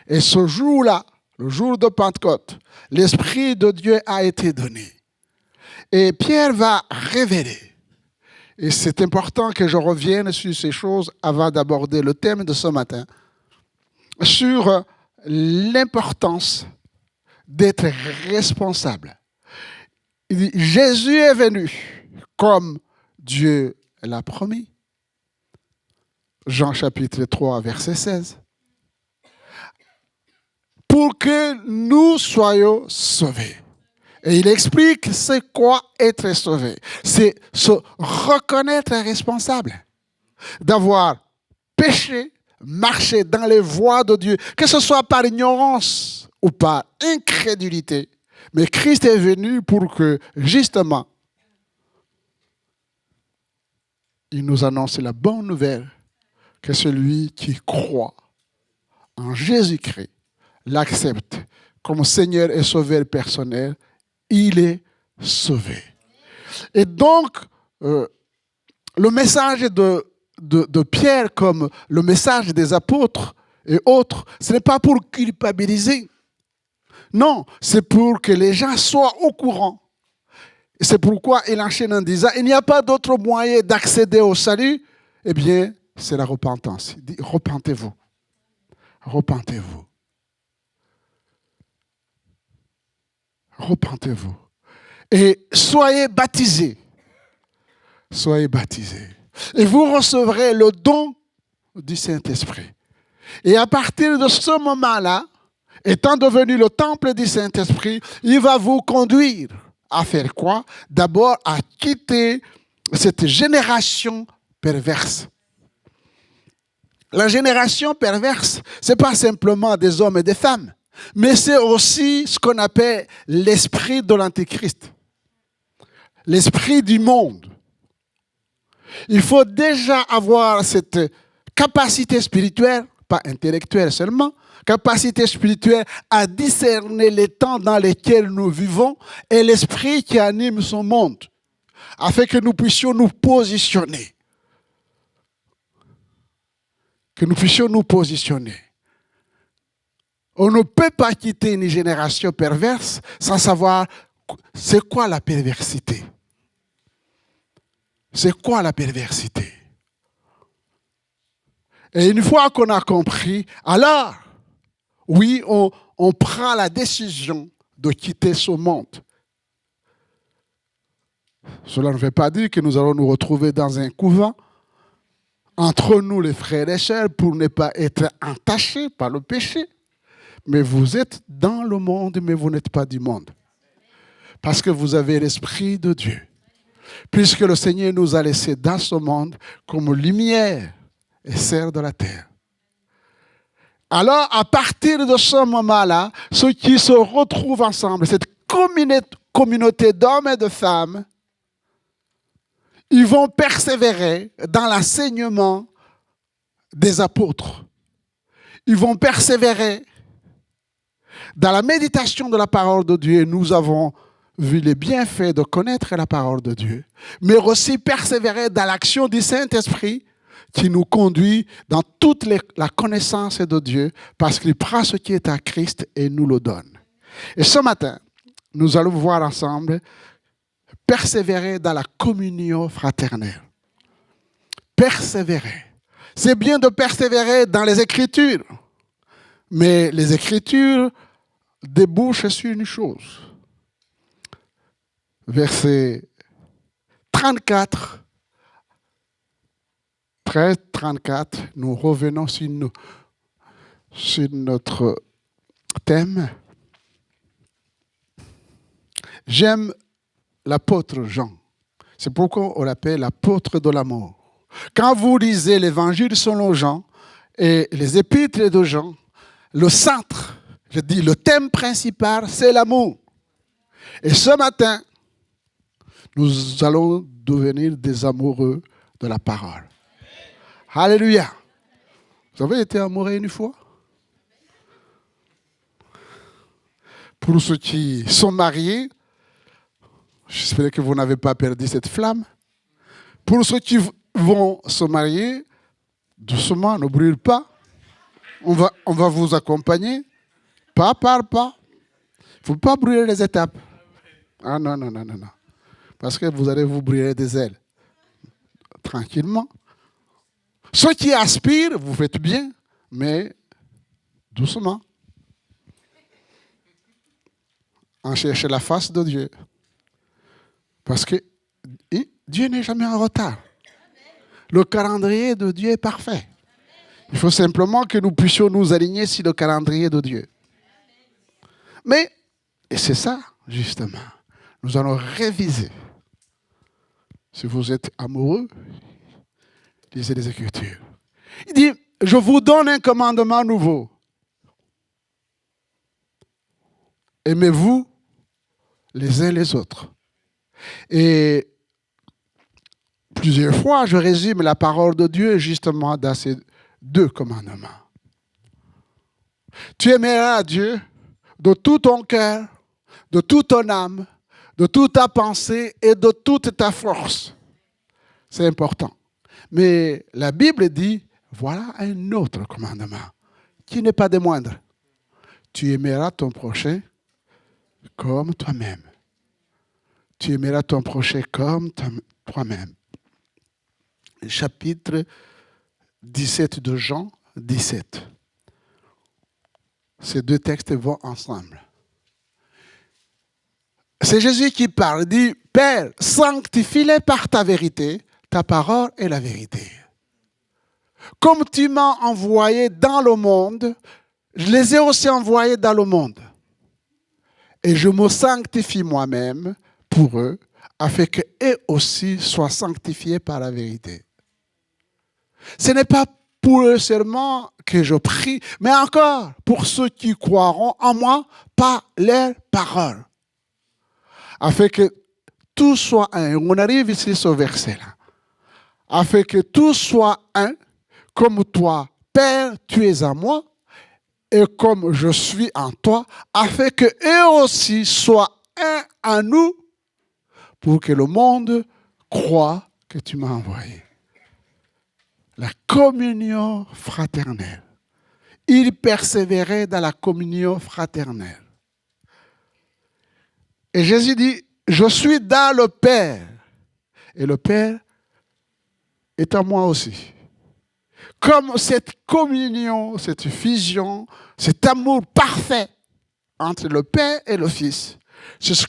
Et ce jour-là, le jour de Pentecôte, l'Esprit de Dieu a été donné. Et Pierre va révéler. Et c'est important que je revienne sur ces choses avant d'aborder le thème de ce matin, sur l'importance d'être responsable. Il dit, Jésus est venu comme Dieu l'a promis. Jean chapitre 3, verset 16. Pour que nous soyons sauvés. Et il explique c'est quoi être sauvé. C'est se reconnaître responsable, d'avoir péché, marché dans les voies de Dieu, que ce soit par ignorance ou par incrédulité. Mais Christ est venu pour que, justement, il nous annonce la bonne nouvelle que celui qui croit en Jésus-Christ, l'accepte comme Seigneur et Sauveur personnel, il est sauvé. Et donc, le message de Pierre, comme le message des apôtres et autres, ce n'est pas pour culpabiliser. Non, c'est pour que les gens soient au courant. Et c'est pourquoi il enchaîne en disant, il n'y a pas d'autre moyen d'accéder au salut. Eh bien, c'est la repentance. Il dit, repentez-vous. Repentez-vous. Repentez-vous. Et soyez baptisés. Soyez baptisés. Et vous recevrez le don du Saint-Esprit. Et à partir de ce moment-là, étant devenu le temple du Saint-Esprit, il va vous conduire à faire quoi? D'abord, à quitter cette génération perverse. La génération perverse, ce n'est pas simplement des hommes et des femmes, mais c'est aussi ce qu'on appelle l'esprit de l'Antéchrist, l'esprit du monde. Il faut déjà avoir cette capacité spirituelle, pas intellectuelle seulement, capacité spirituelle à discerner les temps dans lesquels nous vivons et l'esprit qui anime son monde, afin que nous puissions nous positionner. Que nous puissions nous positionner. On ne peut pas quitter une génération perverse sans savoir c'est quoi la perversité. C'est quoi la perversité? Et une fois qu'on a compris, alors, oui, on prend la décision de quitter ce monde. Cela ne veut pas dire que nous allons nous retrouver dans un couvent, entre nous les frères et sœurs, pour ne pas être entachés par le péché. Mais vous êtes dans le monde, mais vous n'êtes pas du monde. Parce que vous avez l'Esprit de Dieu. Puisque le Seigneur nous a laissés dans ce monde comme lumière et sel de la terre. Alors, à partir de ce moment-là, ceux qui se retrouvent ensemble, cette communauté d'hommes et de femmes, ils vont persévérer dans l'enseignement des apôtres. Ils vont persévérer dans la méditation de la parole de Dieu. Nous avons vu les bienfaits de connaître la parole de Dieu, mais aussi persévérer dans l'action du Saint-Esprit qui nous conduit dans toute la connaissance de Dieu, parce qu'il prend ce qui est à Christ et nous le donne. Et ce matin, nous allons voir ensemble persévérer dans la communion fraternelle. Persévérer. C'est bien de persévérer dans les Écritures, mais les Écritures débouchent sur une chose. Verset 34, 13-34, nous revenons sur notre thème. J'aime l'apôtre Jean. C'est pourquoi on l'appelle l'apôtre de l'amour. Quand vous lisez l'évangile selon Jean et les épîtres de Jean, le centre, je dis le thème principal, c'est l'amour. Et ce matin, nous allons devenir des amoureux de la parole. Alléluia. Vous avez été amoureux une fois? Pour ceux qui sont mariés, j'espère que vous n'avez pas perdu cette flamme. Pour ceux qui vont se marier, doucement, ne brûle pas. On va vous accompagner, pas par pas. Il ne faut pas brûler les étapes. Ah non. Parce que vous allez vous brûler des ailes. Tranquillement. Ceux qui aspirent, vous faites bien, mais doucement. En cherchant la face de Dieu. Parce que Dieu n'est jamais en retard. Le calendrier de Dieu est parfait. Il faut simplement que nous puissions nous aligner sur le calendrier de Dieu. Mais, et c'est ça, justement, nous allons réviser. Si vous êtes amoureux, lisez les Écritures. Il dit, je vous donne un commandement nouveau. Aimez-vous les uns les autres. Et plusieurs fois, je résume la parole de Dieu justement dans ces deux commandements. Tu aimeras Dieu de tout ton cœur, de toute ton âme, de toute ta pensée et de toute ta force. C'est important. Mais la Bible dit, voilà un autre commandement qui n'est pas des moindres. Tu aimeras ton prochain comme toi-même. Tu aimeras ton prochain comme toi-même. Chapitre 17 de Jean 17. Ces deux textes vont ensemble. C'est Jésus qui parle, dit, Père, sanctifie-les par ta vérité, ta parole est la vérité. Comme tu m'as envoyé dans le monde, je les ai aussi envoyés dans le monde. Et je me sanctifie moi-même pour eux, afin qu'eux aussi soient sanctifiés par la vérité. Ce n'est pas pour eux seulement que je prie, mais encore pour ceux qui croiront en moi par leurs paroles. Afin que tout soit un. On arrive ici sur ce verset-là. Afin que tout soit un, comme toi, Père, tu es en moi, et comme je suis en toi, afin que eux aussi soient un en nous, pour que le monde croie que tu m'as envoyé. La communion fraternelle. Il persévérait dans la communion fraternelle. Et Jésus dit, je suis dans le Père. Et le Père est en moi aussi. Comme cette communion, cette fusion, cet amour parfait entre le Père et le Fils, c'est ce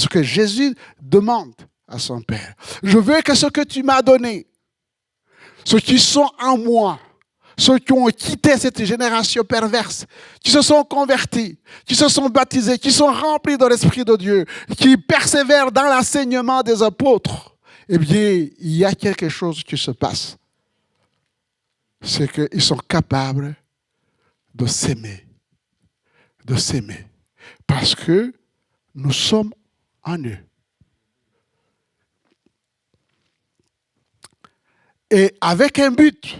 que Jésus demande à son Père. Je veux que ce que tu m'as donné, ceux qui sont en moi, ceux qui ont quitté cette génération perverse, qui se sont convertis, qui se sont baptisés, qui sont remplis de l'Esprit de Dieu, qui persévèrent dans l'enseignement des apôtres, eh bien, il y a quelque chose qui se passe. C'est qu'ils sont capables de s'aimer. De s'aimer. Parce que nous sommes en eux. Et avec un but.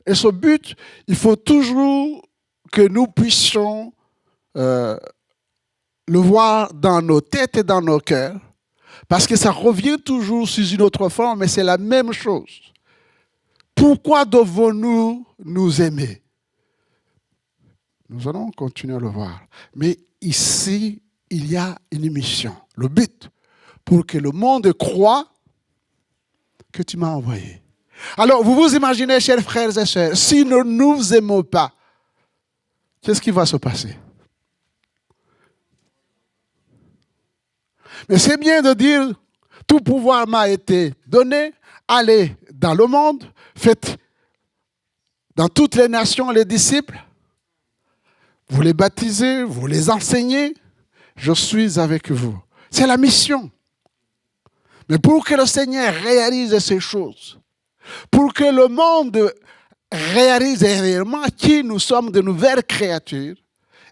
Et ce but, il faut toujours que nous puissions le voir dans nos têtes et dans nos cœurs. Parce que ça revient toujours sous une autre forme, mais c'est la même chose. Pourquoi devons-nous nous aimer? Nous allons continuer à le voir. Mais ici, il y a une mission. Le but, pour que le monde croie que tu m'as envoyé. Alors, vous vous imaginez, chers frères et sœurs, si nous ne nous aimons pas, qu'est-ce qui va se passer? Mais c'est bien de dire, tout pouvoir m'a été donné, allez dans le monde, faites dans toutes les nations les disciples, vous les baptisez, vous les enseignez, je suis avec vous. C'est la mission. Mais pour que le Seigneur réalise ces choses, pour que le monde réalise réellement qui nous sommes, de nouvelles créatures,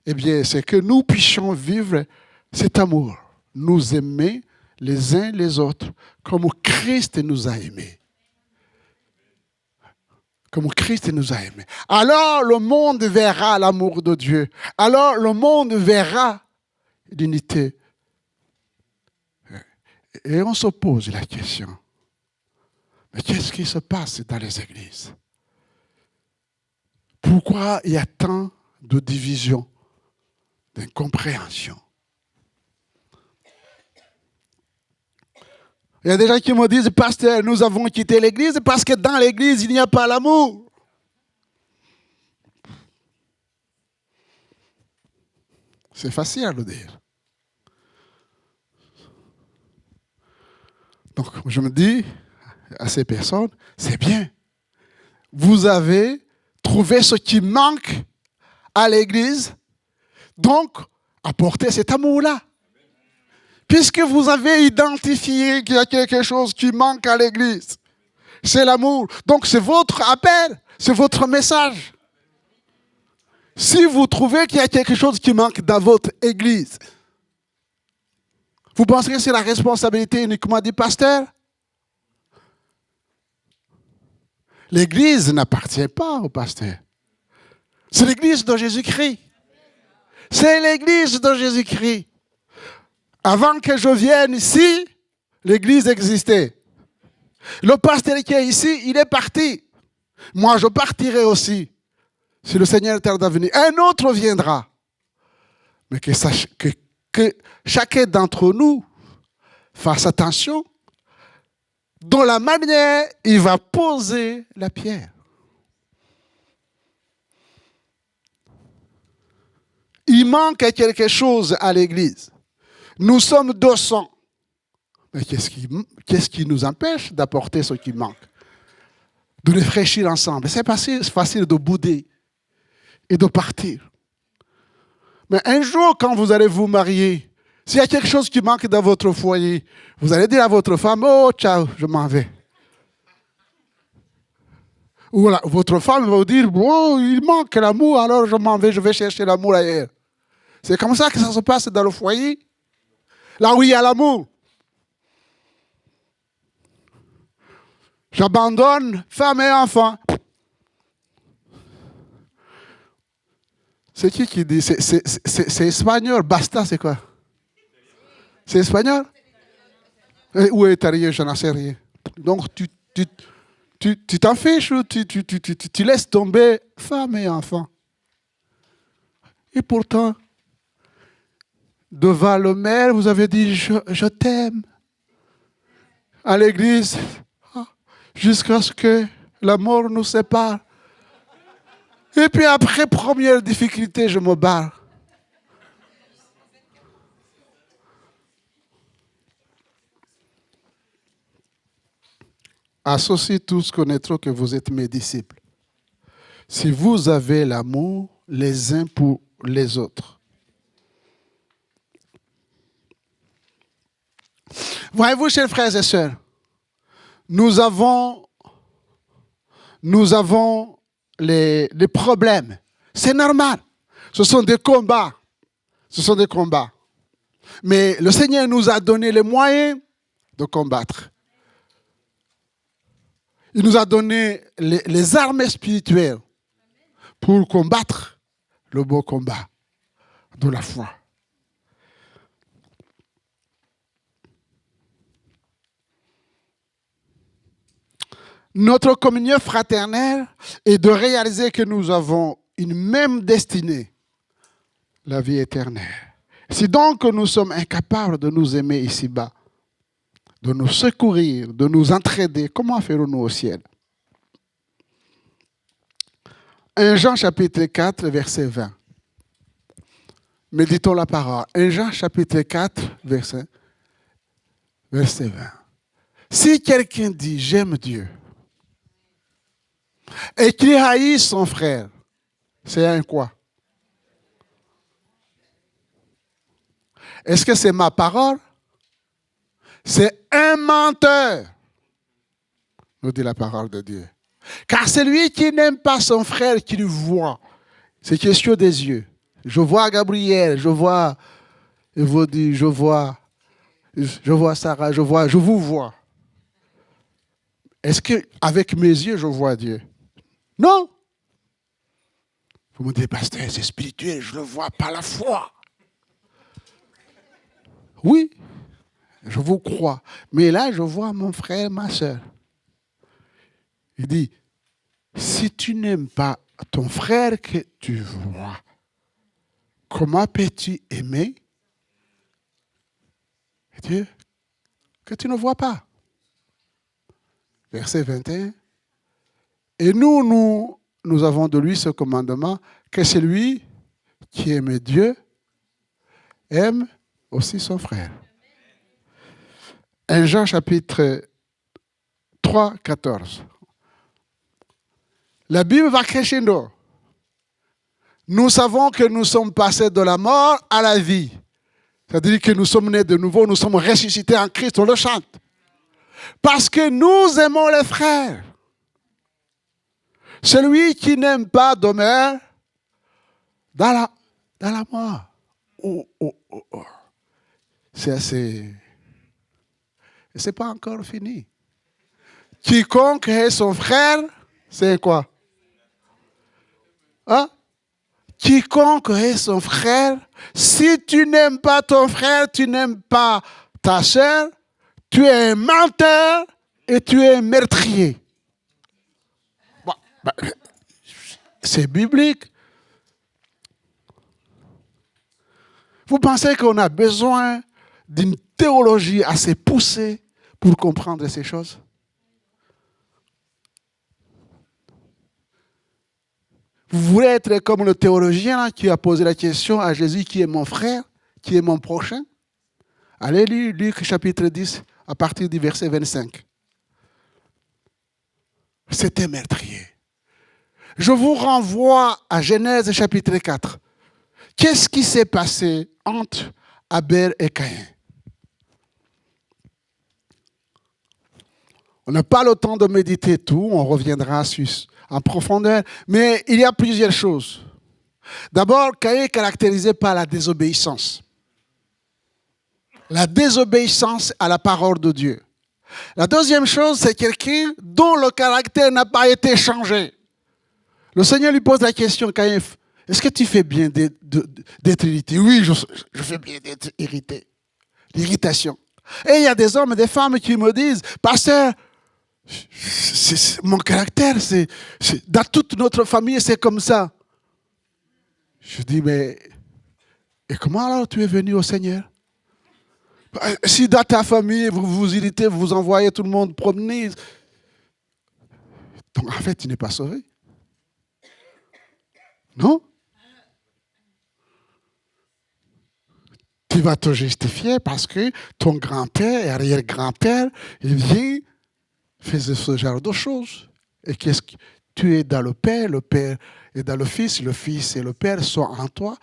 eh bien, c'est que nous puissions vivre cet amour, nous aimer les uns les autres comme Christ nous a aimés. Comme Christ nous a aimés. Alors le monde verra l'amour de Dieu. Alors le monde verra l'unité. Et on se pose la question, mais qu'est-ce qui se passe dans les églises? Pourquoi il y a tant de divisions, d'incompréhension? Il y a des gens qui me disent, pasteur, nous avons quitté l'église parce que dans l'église, il n'y a pas l'amour. C'est facile à le dire. Donc, je me dis à ces personnes, c'est bien. Vous avez trouvé ce qui manque à l'église, donc apportez cet amour-là. Puisque vous avez identifié qu'il y a quelque chose qui manque à l'église, c'est l'amour. Donc c'est votre appel, c'est votre message. Si vous trouvez qu'il y a quelque chose qui manque dans votre église, vous pensez que c'est la responsabilité uniquement du pasteur? L'église n'appartient pas au pasteur. C'est l'église de Jésus-Christ. C'est l'église de Jésus-Christ. Avant que je vienne ici, l'église existait. Le pasteur qui est ici, il est parti. Moi, je partirai aussi. Si le Seigneur tarde à venir, un autre viendra. Mais que chacun d'entre nous fasse attention dans la manière il va poser la pierre. Il manque quelque chose à l'église. Nous sommes 200. Mais qu'est-ce qui nous empêche d'apporter ce qui manque? De les fraîchir ensemble. C'est facile de bouder et de partir. Mais un jour, quand vous allez vous marier, s'il y a quelque chose qui manque dans votre foyer, vous allez dire à votre femme, oh, ciao, je m'en vais. Ou voilà, votre femme va vous dire, oh, il manque l'amour, alors je m'en vais, je vais chercher l'amour ailleurs. C'est comme ça que ça se passe dans le foyer. Là où il y a l'amour. J'abandonne femme et enfant. C'est qui dit? C'est espagnol. Basta, c'est quoi? C'est espagnol? Ou italien, je n'en sais rien. Donc, tu t'en fiches ou tu laisses tomber femme et enfant. Et pourtant, devant le maire, vous avez dit, je t'aime. À l'église, jusqu'à ce que la mort nous sépare. Et puis après, première difficulté, je me barre. À ceci, tous connaîtront que vous êtes mes disciples. si vous avez l'amour les uns pour les autres. Voyez-vous, chers frères et sœurs, nous avons les problèmes. C'est normal. Ce sont des combats. Ce sont des combats. Mais le Seigneur nous a donné les moyens de combattre. Il nous a donné les armes spirituelles pour combattre le beau combat de la foi. Notre communion fraternelle est de réaliser que nous avons une même destinée, la vie éternelle. Si donc nous sommes incapables de nous aimer ici-bas, de nous secourir, de nous entraider, comment ferons-nous au ciel? 1 Jean chapitre 4, verset 20. Méditons la parole. 1 Jean chapitre 4, verset 20. Si quelqu'un dit « j'aime Dieu » et qu'il haït son frère, c'est un quoi? Est-ce que c'est ma parole? C'est un menteur, nous dit la parole de Dieu. Car celui qui n'aime pas son frère qu'il voit, c'est question des yeux. Je vois Gabriel, je vois Evodie, je vois Sarah, je vous vois. Est-ce qu'avec mes yeux, je vois Dieu? Non. Vous me dites, pasteur, c'est spirituel, je le vois par la foi. Oui, je vous crois. Mais là, je vois mon frère, ma soeur. Il dit, si tu n'aimes pas ton frère que tu vois, comment peux-tu aimer Dieu que tu ne vois pas? Verset 21. Et nous avons de lui ce commandement, que celui qui aime Dieu aime aussi son frère. 1 Jean chapitre 3, 14. La Bible va crescendo. Nous savons que nous sommes passés de la mort à la vie. C'est-à-dire que nous sommes nés de nouveau, nous sommes ressuscités en Christ, on le chante. Parce que nous aimons les frères. Celui qui n'aime pas demeure dans la mort. C'est pas encore fini. Quiconque est son frère, c'est quoi? Hein? Quiconque est son frère, si tu n'aimes pas ton frère, tu n'aimes pas ta soeur, tu es un menteur et tu es un meurtrier. C'est biblique. Vous pensez qu'on a besoin d'une théologie assez poussée pour comprendre ces choses? Vous voulez être comme le théologien qui a posé la question à Jésus, qui est mon frère, qui est mon prochain? Allez lire Luc chapitre 10 à partir du verset 25. C'était meurtrier. Je vous renvoie à Genèse chapitre 4. Qu'est-ce qui s'est passé entre Abel et Caïn? On n'a pas le temps de méditer tout, on reviendra en profondeur, mais il y a plusieurs choses. D'abord, Caïn est caractérisé par la désobéissance. La désobéissance à la parole de Dieu. La deuxième chose, c'est quelqu'un dont le caractère n'a pas été changé. Le Seigneur lui pose la question, Caïn, est-ce que tu fais bien d'être irrité? Oui, je fais bien d'être irrité. L'irritation. Et il y a des hommes et des femmes qui me disent, pasteur, mon caractère, dans toute notre famille, c'est comme ça. Je dis, mais et comment alors tu es venu au Seigneur? Si dans ta famille, vous vous irritez, vous envoyez tout le monde promener, donc en fait, tu n'es pas sauvé. Non? Tu vas te justifier parce que ton grand-père et arrière-grand-père, il vient, faisait ce genre de choses. Et qu'est-ce que tu es dans le Père est dans le Fils et le Père sont en toi,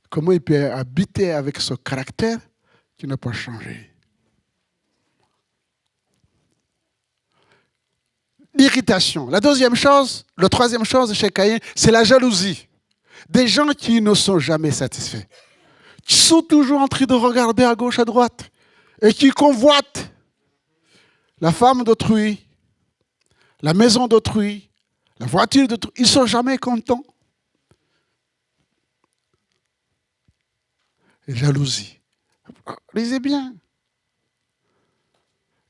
comment il peut habiter avec ce caractère qui n'a pas changé? L'irritation. La troisième chose chez Caïn, c'est la jalousie. Des gens qui ne sont jamais satisfaits. Qui sont toujours en train de regarder à gauche, à droite. Et qui convoitent la femme d'autrui, la maison d'autrui, la voiture d'autrui. Ils ne sont jamais contents. Et jalousie. Lisez bien.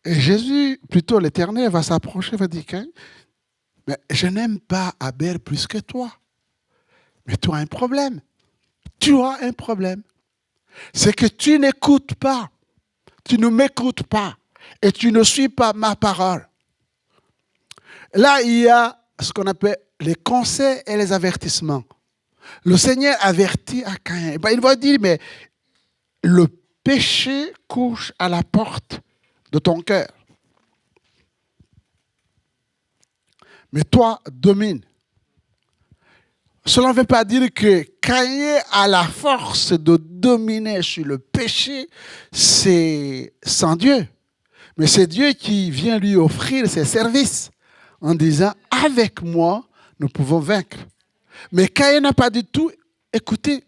Et Jésus, plutôt l'Éternel, va s'approcher, va dire, mais je n'aime pas Abel plus que toi. Mais tu as un problème. Tu as un problème. C'est que tu n'écoutes pas. Tu ne m'écoutes pas. Et tu ne suis pas ma parole. Là, il y a ce qu'on appelle les conseils et les avertissements. Le Seigneur avertit à Caïn. Il va dire, mais le péché couche à la porte de ton cœur. Mais toi, domine. Cela ne veut pas dire que Caïn a la force de dominer sur le péché, c'est sans Dieu. Mais c'est Dieu qui vient lui offrir ses services en disant, avec moi, nous pouvons vaincre. Mais Caïn n'a pas du tout écouté.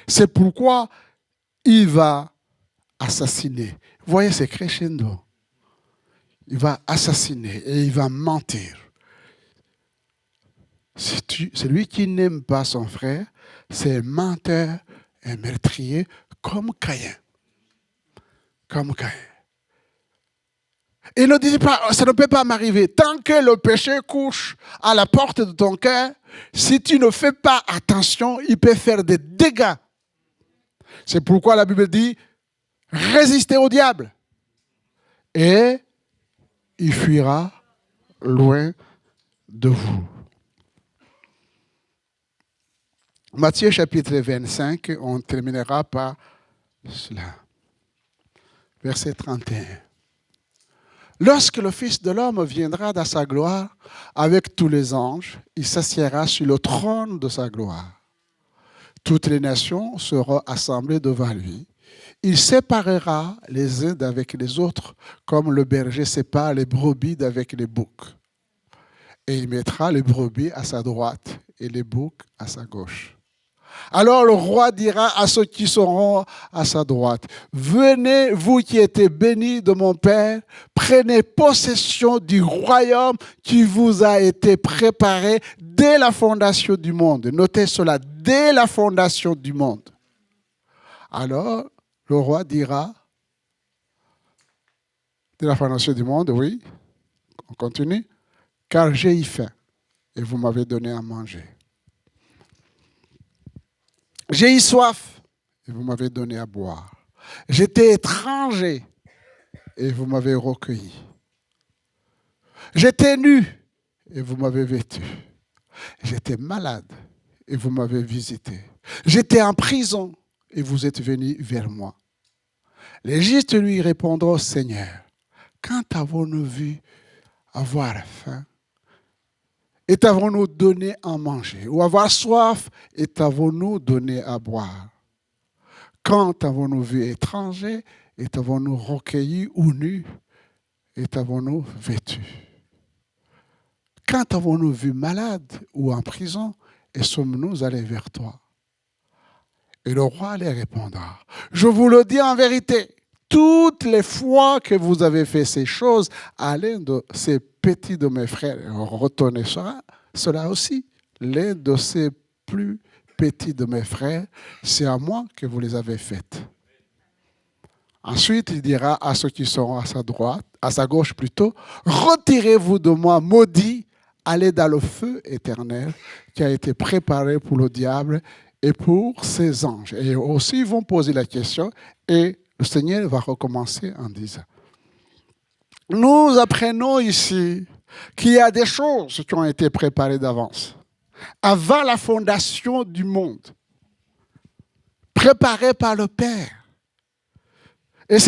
C'est pourquoi il va assassiner. Vous voyez, c'est crescendo. Il va assassiner et il va mentir. Celui qui n'aime pas son frère, c'est un menteur, un meurtrier, comme Caïn. Comme Caïn. Il ne dit pas, ça ne peut pas m'arriver. Tant que le péché couche à la porte de ton cœur, si tu ne fais pas attention, il peut faire des dégâts. C'est pourquoi la Bible dit, résistez au diable. Et il fuira loin de vous. Matthieu chapitre 25, on terminera par cela. Verset 31. Lorsque le Fils de l'homme viendra dans sa gloire avec tous les anges, il s'assiera sur le trône de sa gloire. Toutes les nations seront assemblées devant lui. Il séparera les uns d'avec les autres, comme le berger sépare les brebis d'avec les boucs. Et il mettra les brebis à sa droite et les boucs à sa gauche. Alors le roi dira à ceux qui seront à sa droite, venez, vous qui êtes bénis de mon Père, prenez possession du royaume qui vous a été préparé dès la fondation du monde. Notez cela, dès la fondation du monde. Alors le roi dira, dès la fondation du monde, oui, on continue, car j'ai eu faim et vous m'avez donné à manger. J'ai eu soif et vous m'avez donné à boire. J'étais étranger et vous m'avez recueilli. J'étais nu et vous m'avez vêtu. J'étais malade et vous m'avez visité. J'étais en prison et vous êtes venus vers moi. Les justes lui répondront, Seigneur, quand avons-nous vu avoir faim et t'avons-nous donné à manger? Ou avoir soif et t'avons-nous donné à boire? Quand avons-nous vu étranger et t'avons-nous recueilli ou nu et t'avons-nous vêtu? Quand avons-nous vu malade ou en prison et sommes-nous allés vers toi? Et le roi les répondra, je vous le dis en vérité, toutes les fois que vous avez fait ces choses à l'un de ces petits de mes frères, retenez cela aussi, l'un de ces plus petits de mes frères, c'est à moi que vous les avez faites. Ensuite, il dira à ceux qui seront à sa droite, à sa gauche plutôt, retirez-vous de moi, maudits, allez dans le feu éternel qui a été préparé pour le diable et pour ses anges. Et aussi, ils vont poser la question et le Seigneur va recommencer en disant, nous apprenons ici qu'il y a des choses qui ont été préparées d'avance, avant la fondation du monde, préparées par le Père. Et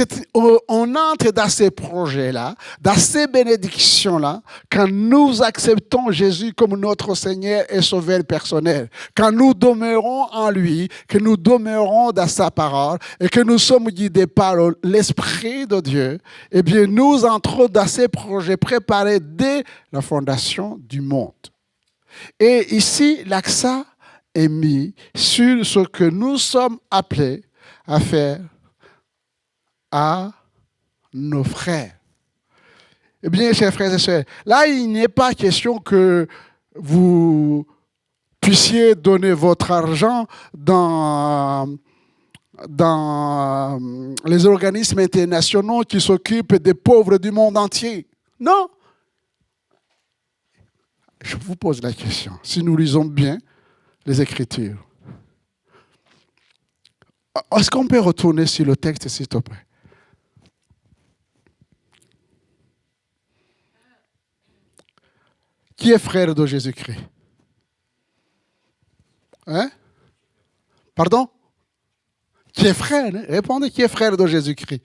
on entre dans ces projets-là, dans ces bénédictions-là, quand nous acceptons Jésus comme notre Seigneur et Sauveur personnel, quand nous demeurons en lui, que nous demeurons dans sa parole et que nous sommes guidés par l'Esprit de Dieu, eh bien, nous entrons dans ces projets préparés dès la fondation du monde. Et ici, l'accent est mis sur ce que nous sommes appelés à faire à nos frères. Eh bien, chers frères et sœurs, là, il n'est pas question que vous puissiez donner votre argent dans les organismes internationaux qui s'occupent des pauvres du monde entier. Non. Je vous pose la question, si nous lisons bien les Écritures. Est-ce qu'on peut retourner sur le texte, s'il te plaît? Qui est frère de Jésus-Christ? Hein? Pardon? Qui est frère? Répondez, qui est frère de Jésus-Christ?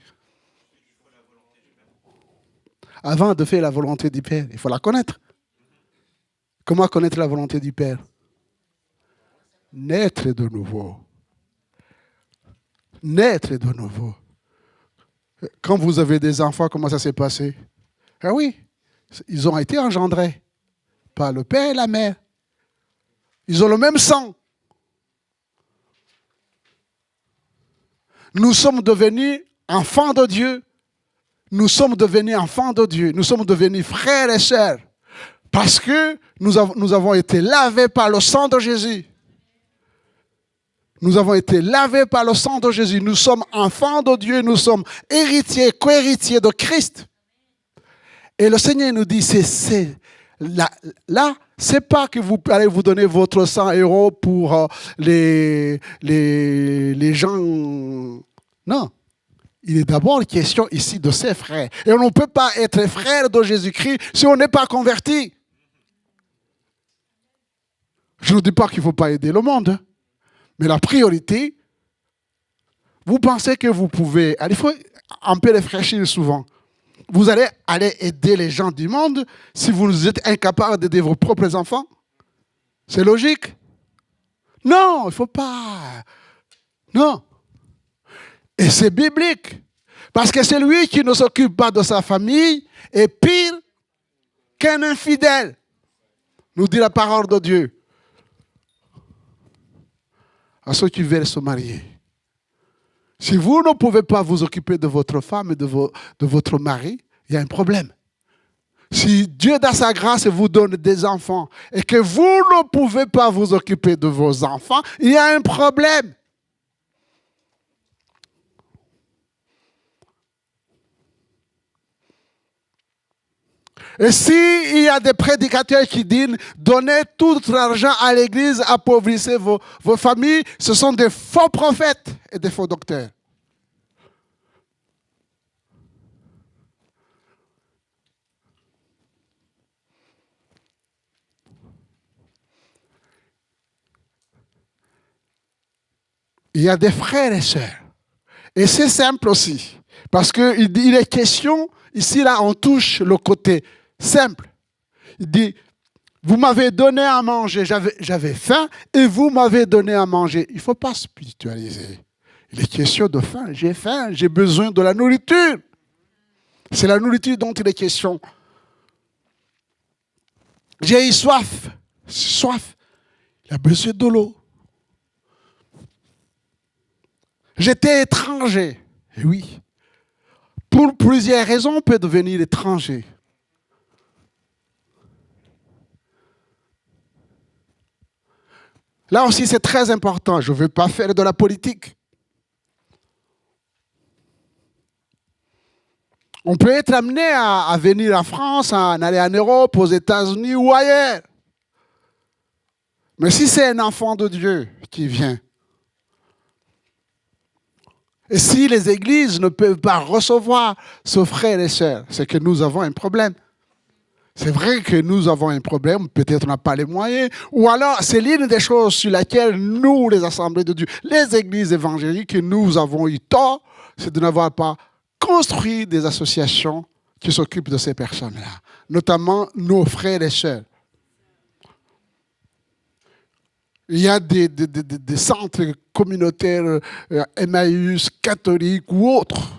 Avant de faire la volonté du Père, il faut la connaître. Comment connaître la volonté du Père? Naître de nouveau. Naître de nouveau. Quand vous avez des enfants, comment ça s'est passé? Ah oui, ils ont été engendrés par le père et la mère. Ils ont le même sang. Nous sommes devenus enfants de Dieu. Nous sommes devenus enfants de Dieu. Nous sommes devenus frères et sœurs. Parce que nous avons été lavés par le sang de Jésus. Nous avons été lavés par le sang de Jésus. Nous sommes enfants de Dieu. Nous sommes héritiers, co-héritiers de Christ. Et le Seigneur nous dit, là, c'est pas que vous allez vous donner votre 100 € pour les gens. Non. Il est d'abord question ici de ses frères. Et on ne peut pas être frère de Jésus-Christ si on n'est pas converti. Je ne dis pas qu'il ne faut pas aider le monde. Mais la priorité, vous pensez que vous pouvez. Il faut un peu réfléchir souvent. Vous allez aller aider les gens du monde si vous êtes incapable d'aider vos propres enfants? C'est logique? Non, il ne faut pas. Non. Et c'est biblique. Parce que celui qui ne s'occupe pas de sa famille est pire qu'un infidèle, nous dit la parole de Dieu. À ceux qui veulent se marier. Si vous ne pouvez pas vous occuper de votre femme et de votre mari, il y a un problème. Si Dieu, dans sa grâce, vous donne des enfants et que vous ne pouvez pas vous occuper de vos enfants, il y a un problème. Et s'il y a des prédicateurs qui disent « Donnez tout l'argent à l'église, appauvrissez vos familles », ce sont des faux prophètes et des faux docteurs. Il y a des frères et sœurs. Et c'est simple aussi. Parce qu'il est question, ici, là, on touche le côté simple. Il dit, vous m'avez donné à manger, j'avais faim, et vous m'avez donné à manger. Il ne faut pas spiritualiser. Il est question de faim, j'ai besoin de la nourriture. C'est la nourriture dont il est question. J'ai eu soif. Il a besoin de l'eau. J'étais étranger. Et oui. Pour plusieurs raisons, on peut devenir étranger. Là aussi, c'est très important. Je ne veux pas faire de la politique. On peut être amené à venir en France, à aller en Europe, aux États-Unis ou ailleurs. Mais si c'est un enfant de Dieu qui vient, et si les églises ne peuvent pas recevoir ce frère et sœurs, c'est que nous avons un problème. C'est vrai que nous avons un problème, peut-être on n'a pas les moyens, ou alors c'est l'une des choses sur laquelle nous, les assemblées de Dieu, les églises évangéliques, nous avons eu tort, c'est de n'avoir pas construit des associations qui s'occupent de ces personnes-là, notamment nos frères et sœurs. Il y a des centres communautaires, Emmaüs, catholiques ou autres.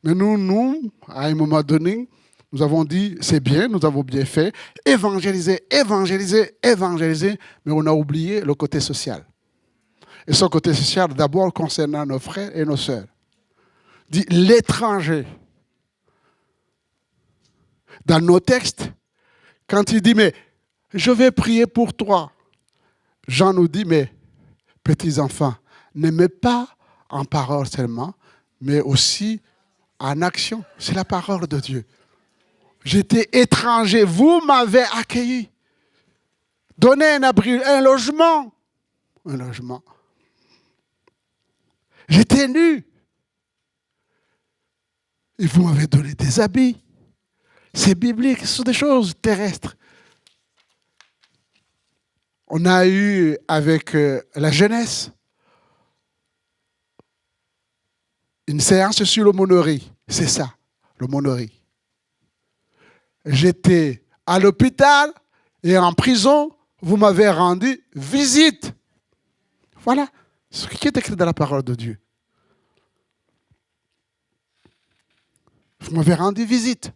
Mais nous, à un moment donné, nous avons dit, c'est bien, nous avons bien fait, évangéliser, mais on a oublié le côté social. Et ce côté social, d'abord concernant nos frères et nos sœurs. Dit l'étranger. Dans nos textes, quand il dit, mais je vais prier pour toi, Jean nous dit, mais petits enfants, n'aimez pas en parole seulement, mais aussi en action. C'est la parole de Dieu. J'étais étranger, vous m'avez accueilli. Donnez un abri, un logement. Un logement. J'étais nu. Et vous m'avez donné des habits. C'est biblique, ce sont des choses terrestres. On a eu avec la jeunesse une séance sur l'aumônerie. C'est ça, l'aumônerie. J'étais à l'hôpital et en prison, vous m'avez rendu visite. Voilà ce qui est écrit dans la parole de Dieu. Vous m'avez rendu visite.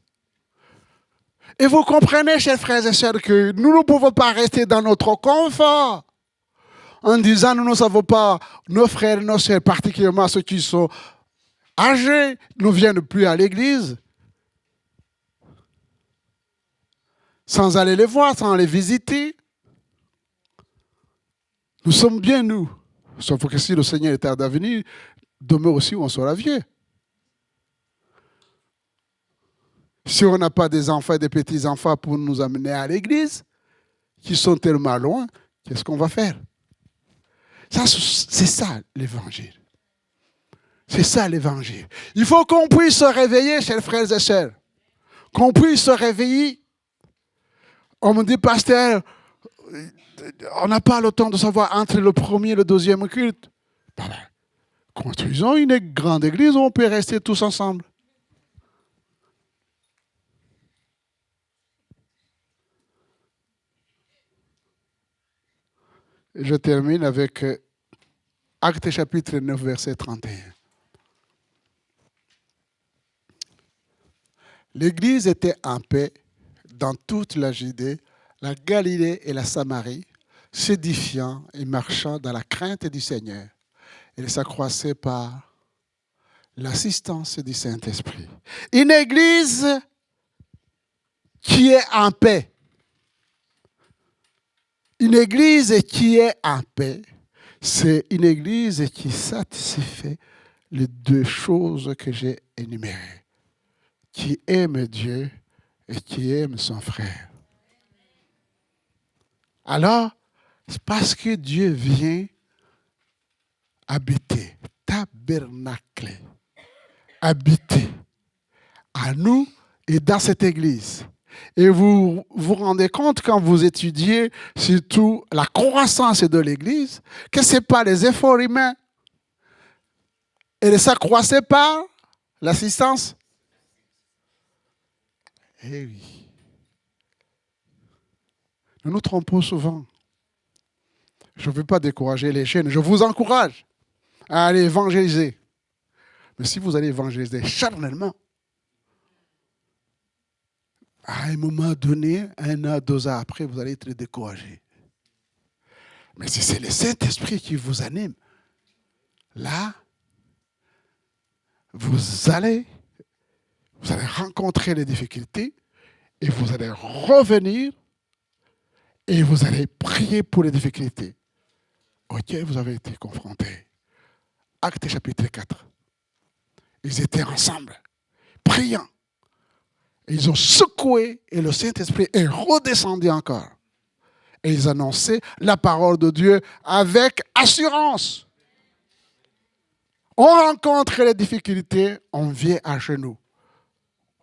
Et vous comprenez, chers frères et sœurs, que nous ne pouvons pas rester dans notre confort en disant nous ne savons pas, nos frères et nos sœurs, particulièrement ceux qui sont âgés, ne viennent plus à l'église, sans aller les voir, sans les visiter. Nous sommes bien, nous. Sauf que si le Seigneur est tard à venir, demain aussi on sera vieux. Si on n'a pas des enfants et des petits-enfants pour nous amener à l'église, qui sont tellement loin, qu'est-ce qu'on va faire? Ça, c'est ça l'évangile. C'est ça l'évangile. Il faut qu'on puisse se réveiller, chers frères et sœurs. Qu'on puisse se réveiller. On me dit, pasteur, on n'a pas le temps de savoir entre le premier et le deuxième culte. Construisons une grande église où on peut rester tous ensemble. Je termine avec Actes chapitre 9, verset 31. L'Église était en paix dans toute la Judée, la Galilée et la Samarie, s'édifiant et marchant dans la crainte du Seigneur. Elle s'accroissait par l'assistance du Saint-Esprit. Une Église qui est en paix. Une Église qui est en paix, c'est une Église qui satisfait les deux choses que j'ai énumérées. Qui aime Dieu et qui aime son frère. Alors, c'est parce que Dieu vient habiter, tabernacler, habiter à nous et dans cette Église. Et vous vous rendez compte quand vous étudiez surtout la croissance de l'Église, que ce n'est pas les efforts humains. Elle s'accroissait par l'assistance. Eh oui. Nous nous trompons souvent. Je ne veux pas décourager les jeunes. Je vous encourage à aller évangéliser. Mais si vous allez évangéliser charnellement, à un moment donné, 1 an, 2 ans après, vous allez être découragé. Mais si c'est le Saint-Esprit qui vous anime, là, vous allez rencontrer les difficultés et vous allez revenir et vous allez prier pour les difficultés auxquelles vous avez été confrontés. Actes chapitre 4. Ils étaient ensemble, priant. Ils ont secoué et le Saint-Esprit est redescendu encore. Et ils annonçaient la parole de Dieu avec assurance. On rencontre les difficultés, on vient à genoux.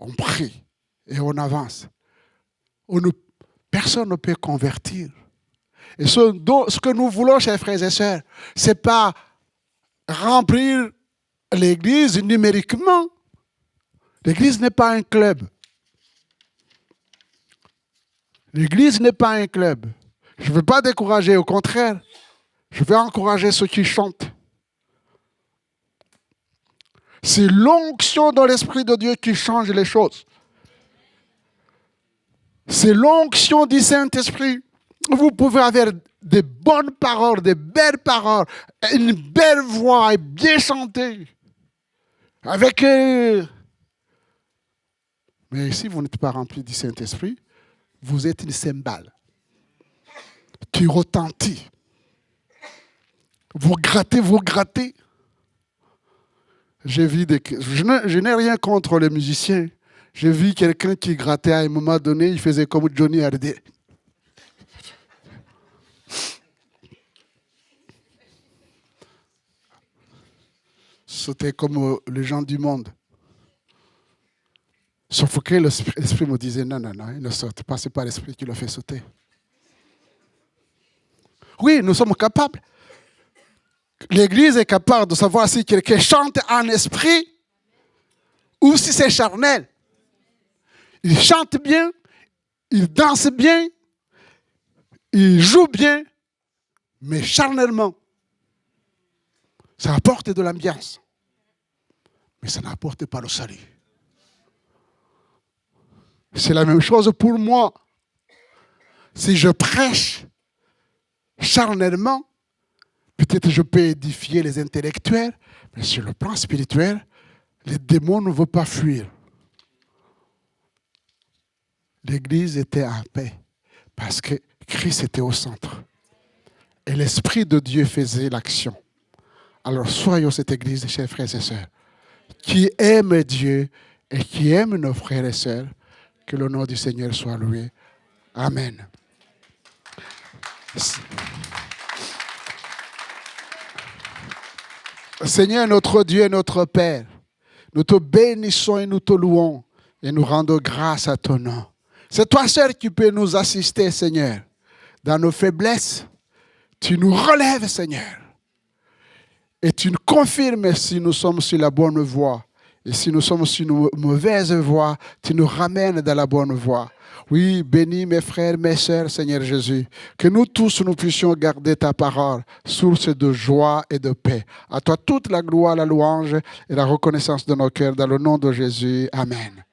On prie et on avance. Personne ne peut convertir. Et ce que nous voulons, chers frères et sœurs, ce n'est pas remplir l'Église numériquement. L'Église n'est pas un club. L'Église n'est pas un club. Je ne veux pas décourager, au contraire. Je veux encourager ceux qui chantent. C'est l'onction dans l'Esprit de Dieu qui change les choses. C'est l'onction du Saint-Esprit. Vous pouvez avoir des bonnes paroles, des belles paroles, une belle voix et bien chanter. Avec... Mais si vous n'êtes pas rempli du Saint-Esprit, vous êtes une cymbale qui retentit. Vous grattez. Je n'ai rien contre les musiciens. J'ai vu quelqu'un qui grattait à un moment donné, il faisait comme Johnny Hallyday. C'était comme les gens du monde. Sauf que l'esprit me disait, non, il ne saute pas, ce n'est pas l'esprit qui le fait sauter. Oui, nous sommes capables. L'Église est capable de savoir si quelqu'un chante en esprit ou si c'est charnel. Il chante bien, il danse bien, il joue bien, mais charnellement. Ça apporte de l'ambiance, mais ça n'apporte pas le salut. C'est la même chose pour moi. Si je prêche charnellement, peut-être je peux édifier les intellectuels, mais sur le plan spirituel, les démons ne veulent pas fuir. L'Église était en paix parce que Christ était au centre. Et l'Esprit de Dieu faisait l'action. Alors soyons cette Église, chers frères et sœurs, qui aime Dieu et qui aime nos frères et sœurs. Que le nom du Seigneur soit loué. Amen. Seigneur, notre Dieu et notre Père, nous te bénissons et nous te louons et nous rendons grâce à ton nom. C'est toi seul qui peux nous assister, Seigneur. Dans nos faiblesses, tu nous relèves, Seigneur. Et tu nous confirmes si nous sommes sur la bonne voie. Et si nous sommes sur une mauvaise voie, tu nous ramènes dans la bonne voie. Oui, bénis mes frères, mes sœurs, Seigneur Jésus. Que nous tous, nous puissions garder ta parole, source de joie et de paix. À toi toute la gloire, la louange et la reconnaissance de nos cœurs, dans le nom de Jésus. Amen.